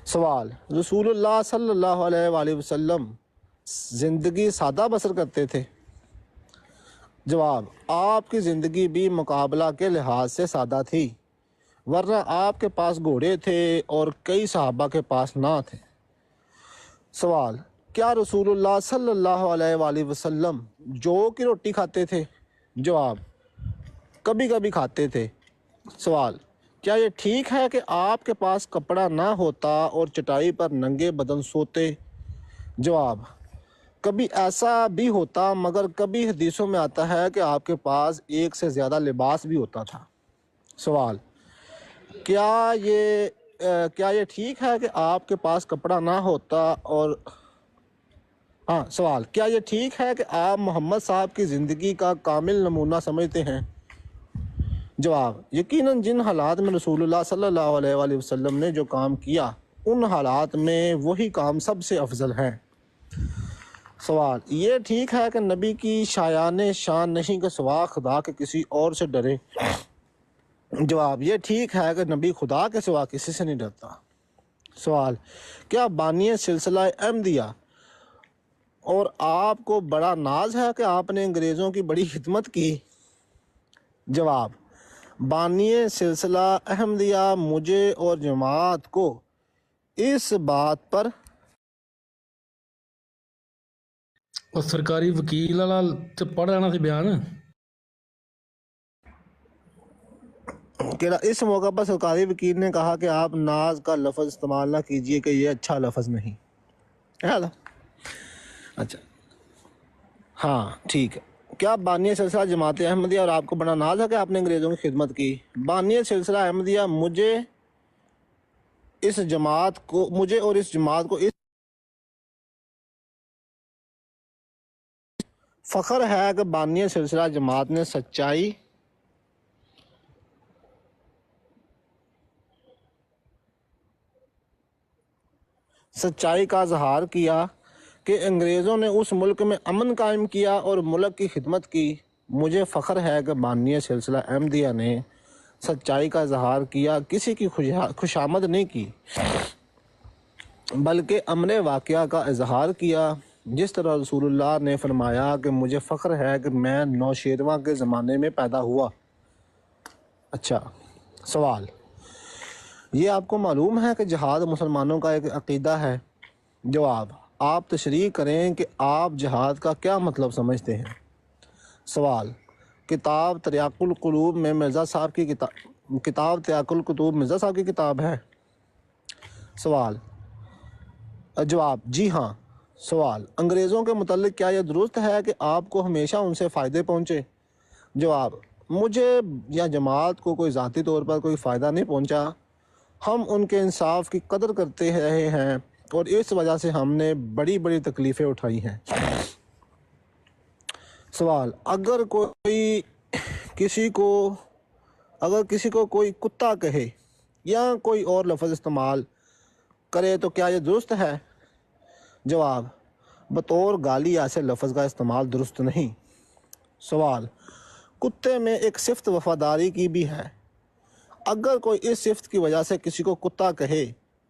سوال: رسول اللہ صلی اللہ علیہ وآلہ وسلم زندگی سادہ بسر کرتے تھے؟ جواب: آپ کی زندگی بھی مقابلہ کے لحاظ سے سادہ تھی، ورنہ آپ کے پاس گھوڑے تھے اور کئی صحابہ کے پاس نہ تھے۔ سوال: کیا رسول اللہ صلی اللہ علیہ وآلہ وسلم جو کی روٹی کھاتے تھے؟ جواب: کبھی کبھی کھاتے تھے۔ سوال: کیا یہ ٹھیک ہے کہ آپ کے پاس کپڑا نہ ہوتا اور چٹائی پر ننگے بدن سوتے؟ جواب: کبھی ایسا بھی ہوتا، مگر کبھی حدیثوں میں آتا ہے کہ آپ کے پاس ایک سے زیادہ لباس بھی ہوتا تھا۔ سوال: کیا یہ ٹھیک ہے کہ آپ کے پاس کپڑا نہ ہوتا اور سوال: کیا یہ ٹھیک ہے کہ آپ محمد صاحب کی زندگی کا کامل نمونہ سمجھتے ہیں؟ جواب: یقیناً جن حالات میں رسول اللہ صلی اللہ علیہ وآلہ وسلم نے جو کام کیا، ان حالات میں وہی کام سب سے افضل ہیں۔ سوال: یہ ٹھیک ہے کہ نبی کی شایان شان نہیں کہ سوا خدا کے کسی اور سے ڈرے؟ جواب: یہ ٹھیک ہے کہ نبی خدا کے سوا کسی سے نہیں ڈرتا۔ سوال: کیا بانی سلسلہ احمدیہ اور آپ کو بڑا ناز ہے کہ آپ نے انگریزوں کی بڑی خدمت کی؟ جواب: بانی سلسلہ احمدیہ مجھے اور جماعت کو اس بات پر اور سرکاری وکیل والا پڑھ لینا سی بیان کہ اس موقع پر سرکاری وکیل نے کہا کہ آپ ناز کا لفظ استعمال نہ کیجئے کہ یہ اچھا لفظ نہیں ہے۔ اچھا ہاں ٹھیک ہے۔ کیا بانی سلسلہ جماعت احمدیہ اور آپ کو بڑا ناز ہے کہ آپ نے انگریزوں کی خدمت کی؟ بانی سلسلہ احمدیہ مجھے اور اس جماعت کو اس فخر ہے کہ بانی سلسلہ جماعت نے سچائی کا اظہار کیا کہ انگریزوں نے اس ملک میں امن قائم کیا اور ملک کی خدمت کی۔ مجھے فخر ہے کہ بانی سلسلہ احمدیہ نے سچائی کا اظہار کیا، کسی کی خوشامد نہیں کی، بلکہ امر واقعہ کا اظہار کیا، جس طرح رسول اللہ نے فرمایا کہ مجھے فخر ہے کہ میں نوشیروان کے زمانے میں پیدا ہوا۔ اچھا سوال: یہ آپ کو معلوم ہے کہ جہاد مسلمانوں کا ایک عقیدہ ہے؟ جواب: آپ تشریح کریں کہ آپ جہاد کا کیا مطلب سمجھتے ہیں۔ سوال: کتاب تریاق القلوب میں مرزا صاحب کی کتاب ہے؟ سوال. جواب: جی ہاں. سوال: انگریزوں کے متعلق کیا یہ درست ہے کہ آپ کو ہمیشہ ان سے فائدے پہنچے؟ جواب: مجھے یا جماعت کو کوئی ذاتی طور پر کوئی فائدہ نہیں پہنچا، ہم ان کے انصاف کی قدر کرتے رہے ہیں اور اس وجہ سے ہم نے بڑی بڑی تکلیفیں اٹھائی ہیں۔ سوال: اگر کسی کو کوئی کتا کہے یا کوئی اور لفظ استعمال کرے تو کیا یہ درست ہے؟ جواب: بطور گالی ایسے لفظ کا استعمال درست نہیں۔ سوال: کتے میں ایک صفت وفاداری کی بھی ہے، اگر کوئی اس صفت کی وجہ سے کسی کو کتا کہے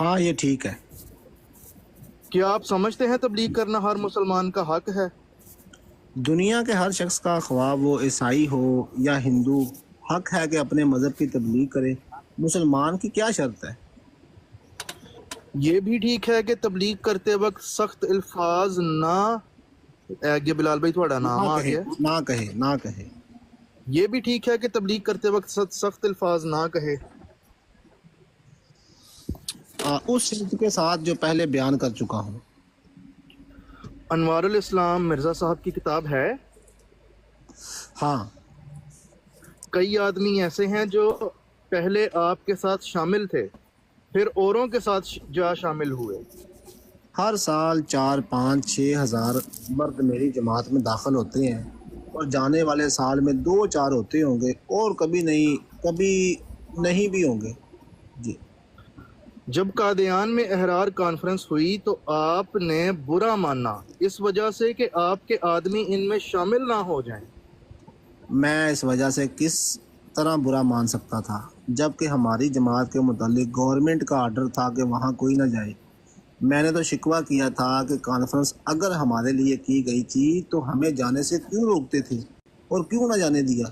ہاں یہ ٹھیک ہے۔ کیا آپ سمجھتے ہیں تبلیغ کرنا ہر مسلمان کا حق ہے؟ دنیا کے ہر شخص کا، خواہ وہ عیسائی ہو یا ہندو، حق ہے کہ اپنے مذہب کی تبلیغ کرے۔ مسلمان کی کیا شرط ہے؟ یہ بھی ٹھیک ہے کہ تبلیغ کرتے وقت سخت الفاظ نہ یہ بلال بھائی تھوڑا نام آ گیا۔ نہ کہے۔ یہ بھی ٹھیک ہے کہ تبلیغ کرتے وقت سخت الفاظ نہ کہے۔ اس شرط کے ساتھ جو پہلے بیان کر چکا ہوں۔ انوار الاسلام مرزا صاحب کی کتاب ہے؟ ہاں۔ کئی آدمی ایسے ہیں جو پہلے آپ کے ساتھ شامل تھے، پھر اوروں کے ساتھ جا شامل ہوئے۔ ہر سال 4، 5، 6 ہزار مرد میری جماعت میں داخل ہوتے ہیں، اور جانے والے سال میں 2، 4 ہوتے ہوں گے، اور کبھی نہیں بھی ہوں گے۔ جی۔ جب قادیان میں احرار کانفرنس ہوئی تو آپ نے برا مانا اس وجہ سے کہ آپ کے آدمی ان میں شامل نہ ہو جائیں۔ میں اس وجہ سے کس طرح برا مان سکتا تھا، جبکہ ہماری جماعت کے متعلق گورنمنٹ کا آرڈر تھا کہ وہاں کوئی نہ جائے۔ میں نے تو شکوہ کیا تھا کہ کانفرنس اگر ہمارے لیے کی گئی تھی تو ہمیں جانے سے کیوں روکتے تھے اور کیوں نہ جانے دیا۔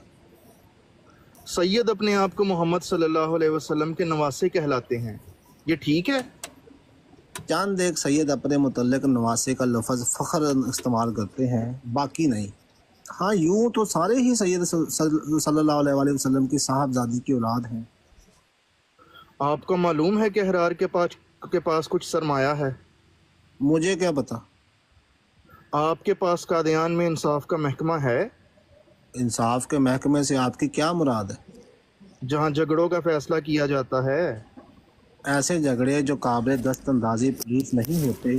سید اپنے آپ کو محمد صلی اللہ علیہ وسلم کے نواسے کہلاتے ہیں، یہ ٹھیک ہے؟ چند ایک سید اپنے متعلق نواسے کا لفظ فخر استعمال کرتے ہیں، باقی نہیں۔ ہاں یوں تو سارے ہی سید صلی اللہ علیہ وآلہ وسلم کی صاحبزادی کی اولاد ہیں۔ آپ کو معلوم ہے کہ احرار کے پاس کچھ سرمایہ ہے؟ مجھے کیا پتا۔ آپ کے پاس قادیان میں انصاف کا محکمہ ہے؟ انصاف کے محکمے سے آپ کی کیا مراد ہے؟ جہاں جھگڑوں کا فیصلہ کیا جاتا ہے۔ ایسے جھگڑے جو قابل دست اندازی پولیس نہیں ہوتے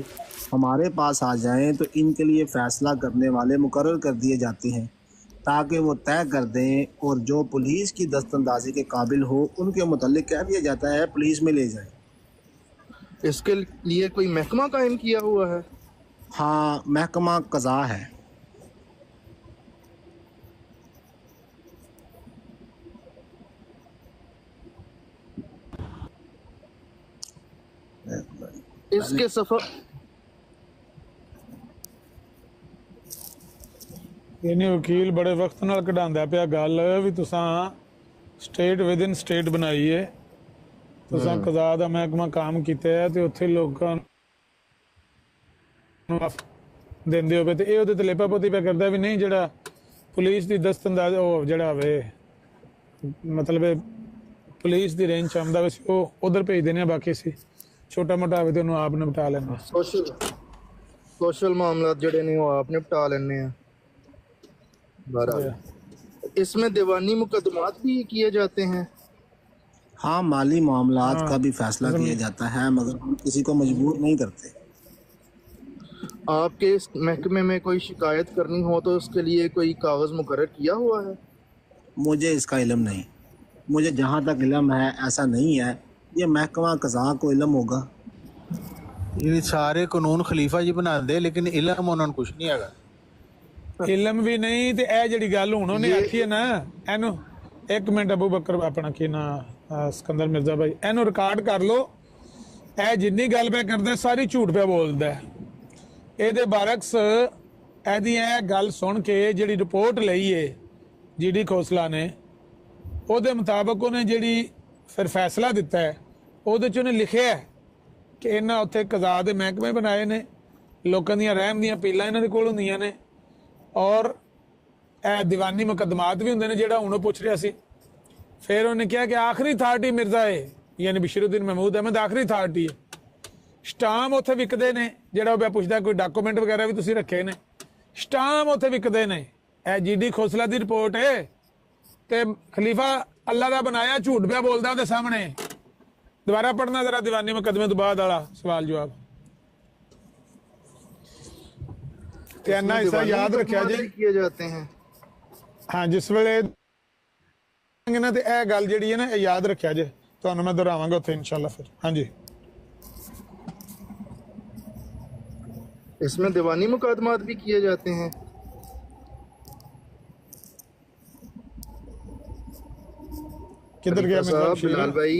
ہمارے پاس آ جائیں تو ان کے لیے فیصلہ کرنے والے مقرر کر دیے جاتے ہیں تاکہ وہ طے کر دیں، اور جو پولیس کی دست اندازی کے قابل ہو ان کے متعلق کہہ دیا جاتا ہے پولیس میں لے جائیں۔ اس کے لیے کوئی محکمہ قائم کیا ہوا ہے؟ ہاں، محکمہ قضا ہے۔ اس کے سفر یعنی وکیل بڑے وقت نال کਢਾਉਂਦਾ ਪਿਆ ਗੱਲ ਵੀ ਤੁਸੀਂ ਸਟੇਟ ਵਿਦਿਨ ਸਟੇਟ ਬਣਾਈ ਹੈ, ਤੁਸੀਂ ਕਜ਼ਾ ਦਾ ਮਹਿਕਮਾ ਕੰਮ ਕੀਤਾ ਹੈ ਤੇ ਉੱਥੇ ਲੋਕਾਂ ਨੂੰ ਦਿੰਦੇ ਹੋਵੇ ਤੇ ਇਹ ਉਹਦੇ ਤੇ ਲੇਪਾਪੋਤੀ ਪਿਆ ਕਰਦਾ ਵੀ ਨਹੀਂ ਜਿਹੜਾ ਪੁਲਿਸ ਦੀ ਦਸਤਅੰਦਾਜ਼ ਉਹ ਜਿਹੜਾ ਹੋਵੇ ਮਤਲਬ ਪੁਲਿਸ ਦੀ ਰੇਂਜ ਚ ਆਉਂਦਾ ਵੈਸੇ ਉਹ ਉਧਰ ਭੇਜ ਦਿੰਦੇ ਆ, ਬਾਕੀ ਅਸੀਂ ਛੋਟਾ ਮੋਟਾ ਹੋਵੇ ਤੇ ਉਹਨੂੰ ਆਪ ਨਿਪਟਾ ਲੈਂਦੇ ਹਾਂ। سوشل معاملات جڑے نہیں وہ آپ نپٹا لینے ہیں۔ بہرحال اس میں دیوانی مقدمات بھی کیے جاتے ہیں؟ ہاں، مالی معاملات کا بھی فیصلہ کیا جاتا ہے، مگر ہم کسی کو مجبور نہیں کرتے۔ آپ کے اس محکمے میں کوئی شکایت کرنی ہو تو اس کے لیے کوئی کاغذ مقرر کیا ہوا ہے؟ مجھے اس کا علم نہیں، مجھے جہاں تک علم ہے ایسا نہیں ہے، یہ محکمہ قضا کو علم ہوگا۔ یہ سارے قانون خلیفہ جی بنا دے لیکن علم انہوں نے کچھ نہیں ہے۔ ਇਲਮ ਵੀ ਨਹੀਂ ਤੇ ਇਹ ਜਿਹੜੀ ਗੱਲ ਹੁਣ ਉਹਨੇ ਆਖੀ ਹੈ ਨਾ, ਇਹਨੂੰ ਇੱਕ ਮਿੰਟ ਅਬੂ ਬਕਰ ਆਪਣਾ ਕੀ ਨਾ ਸਿਕੰਦਰ ਮਿਰਜ਼ਾ ਭਾਈ, ਇਹਨੂੰ ਰਿਕਾਰਡ ਕਰ ਲਓ। ਇਹ ਜਿੰਨੀ ਗੱਲ ਪਿਆ ਕਰਦਾ ਸਾਰੀ ਝੂਠ ਪਿਆ ਬੋਲਦਾ। ਇਹਦੇ ਬਾਰਕਸ ਇਹਦੀ ਇਹ ਗੱਲ ਸੁਣ ਕੇ ਜਿਹੜੀ ਰਿਪੋਰਟ ਲਈ ਏ ਜੀਡੀ ਖੋਸਲਾ ਨੇ, ਉਹਦੇ ਮੁਤਾਬਕ ਉਹਨੇ ਜਿਹੜੀ ਫਿਰ ਫੈਸਲਾ ਦਿੱਤਾ ਹੈ ਉਹਦੇ 'ਚ ਉਹਨੇ ਲਿਖਿਆ ਕਿ ਇਹਨਾਂ ਉੱਥੇ ਕਜ਼ਾ ਦੇ ਮਹਿਕਮੇ ਬਣਾਏ ਨੇ, ਲੋਕਾਂ ਦੀਆਂ ਰਹਿਮ ਦੀਆਂ ਅਪੀਲਾਂ ਇਹਨਾਂ ਦੇ ਕੋਲ ਹੁੰਦੀਆਂ ਨੇ, ਔਰ ਇਹ ਦੀਵਾਨੀ ਮੁਕੱਦਮਾਤ ਵੀ ਹੁੰਦੇ ਨੇ ਜਿਹੜਾ ਹੁਣ ਉਹ ਪੁੱਛ ਰਿਹਾ ਸੀ। ਫਿਰ ਉਹਨੇ ਕਿਹਾ ਕਿ ਆਖਰੀ ਅਥਾਰਟੀ ਮਿਰਜ਼ਾ ਹੈ, ਯਾਨੀ ਬਸ਼ੀਰਉদ্দিਨ ਮਹਿਮੂਦ ਅਹਿਮਦ ਆਖਰੀ ਅਥਾਰਟੀ ਹੈ। ਸਟਾਮ ਉੱਥੇ ਵਿਕਦੇ ਨੇ, ਜਿਹੜਾ ਉਹ ਪੁੱਛਦਾ ਕੋਈ ਡਾਕੂਮੈਂਟ ਵਗੈਰਾ ਵੀ ਤੁਸੀਂ ਰੱਖੇ ਨੇ, ਸਟਾਮ ਉੱਥੇ ਵਿਕਦੇ ਨੇ। ਇਹ ਜੀਡੀ ਖੋਸਲਾ ਦੀ ਰਿਪੋਰਟ ਹੈ ਤੇ ਖਲੀਫਾ ਅੱਲਾ ਦਾ ਬਣਾਇਆ ਝੂਠ ਪਿਆ ਬੋਲਦਾ ਉਹਦੇ ਸਾਹਮਣੇ। ਦੁਬਾਰਾ ਪੜ੍ਹਨਾ ਜ਼ਰਾ ਦੀਵਾਨੀ ਮੁਕੱਦਮੇ ਤੋਂ ਬਾਅਦ ਵਾਲਾ ਸਵਾਲ ਜਵਾਬ। ایسا یاد رکھا جی کیے جاتے ہیں۔ ہاں جس ویلے نا تے اے گل جڑی ہے نا یاد رکھا جی، تمہیں میں دہراواں گا اتنے انشاءاللہ پھر۔ ہاں جی، اس میں دیوانی مقدمات بھی کیے جاتے ہیں؟ کدھر گیا بلال بھائی؟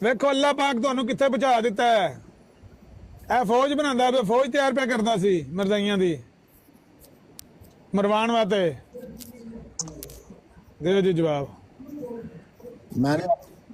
ਵੇਖੋ ਅੱਲਾਹ ਪਾਕ ਤੁਹਾਨੂੰ ਕਿੱਥੇ ਪਹੁੰਚਾ ਦਿੱਤਾ ਹੈ। ਇਹ ਫੌਜ ਬਣਾਉਂਦਾ ਪਿਆ, ਫੌਜ ਤਿਆਰ ਪਿਆ ਕਰਦਾ ਸੀ ਮਰਜ਼ਾਈਆਂ ਦੀ ਮਰਵਾਉਣ ਵਾਸਤੇ। ਦਿਓ ਜੀ ਜਵਾਬ।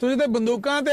ਤੁਸੀਂ ਤੇ ਬੰਦੂਕਾਂ ਤੇ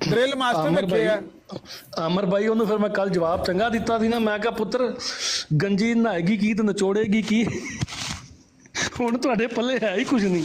ਡਰਿਲ ਮਾਸਟਰ ਰੱਖੇ ਆ। ਅਮਰ ਭਾਈ ਉਹਨੂੰ ਫਿਰ ਮੈਂ ਕੱਲ ਜਵਾਬ ਚੰਗਾ ਦਿੱਤਾ ਸੀ ਨਾ, ਮੈਂ ਕਿਹਾ ਪੁੱਤਰ ਗੰਜੀ ਨਹਾਏਗੀ ਕੀ ਤੇ ਨਚੋੜੇਗੀ ਕੀ, ਹੁਣ ਤੁਹਾਡੇ ਪੱਲੇ ਹੈ ਹੀ ਕੁਝ ਨਹੀਂ।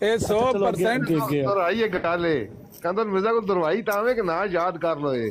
ਇਹ 100% ਦਰਵਾਈ ਇਹ ਗਟਾਲੇ ਕਹਿੰਦਾ ਮਿਰਜ਼ਾ ਕੋਲ ਦਰਵਾਈ ਤਾਵੇਂ ਕਿ ਨਾ ਯਾਦ ਕਰ ਲੋ। ਇਹ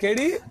ਕਿਹੜੀ?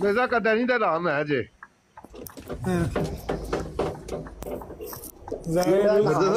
ਮਿਰਜ਼ਾ ਕਦਾ ਨਹੀਂ ਦਾ ਨਾਮ ਹੈ ਜੇ।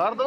ਕਰ ਦੋ।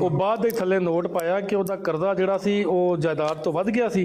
ਉਹ ਬਾਅਦ ਦੇ ਥੱਲੇ ਨੋਟ ਪਾਇਆ ਕਿ ਉਹਦਾ ਕਰਜ਼ਾ ਜਿਹੜਾ ਸੀ ਉਹ ਜਾਇਦਾਦ ਤੋਂ ਵੱਧ ਗਿਆ ਸੀ,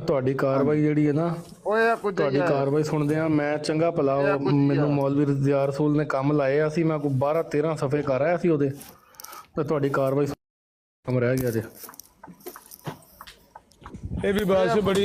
ਤੁਹਾਡੀ ਕਾਰਵਾਈ ਜਿਹੜੀ ਹੈ ਨਾ, ਤੁਹਾਡੀ ਕਾਰਵਾਈ ਸੁਣਦੇ ਆ ਮੈਂ ਚੰਗਾ ਭਲਾ ਮੈਨੂੰ ਮੌਲਵੀ ਰਜ਼ਿਆ ਰਸੂਲ ਨੇ ਕੰਮ ਲਾਏ ਸੀ, ਮੈਂ ਕੋਈ 12-13 ਸਫੇ ਕਰ ਆਇਆ ਸੀ ਉਹਦੇ, ਤੇ ਤੁਹਾਡੀ ਕਾਰਵਾਈ ਕੰਮ ਰਹਿ ਗਿਆ ਜੇ। ਇਹ ਵੀ ਬਾਤ ਬੜੀ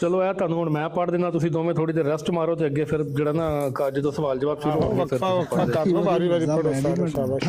ਚਲੋ ਇਹ ਤੁਹਾਨੂੰ ਹੁਣ ਮੈਂ ਪੜ੍ਹ ਦੇਣਾ, ਤੁਸੀਂ ਦੋਵੇਂ ਥੋੜੀ ਦੇਰ ਰੈਸਟ ਮਾਰੋ ਤੇ ਅੱਗੇ ਫਿਰ ਜਿਹੜਾ ਨਾ ਜਦੋਂ ਸਵਾਲ ਜਵਾਬ ਸ਼ੁਰੂ ਹੋਣਗੇ ਫਿਰ ਵਕਫਾ ਵਕਫਾ ਕਰ ਲਓ, ਵਾਰੀ ਵਾਰੀ ਪੜੋ ਸਾਰੇ, ਸ਼ਾਬਾਸ਼।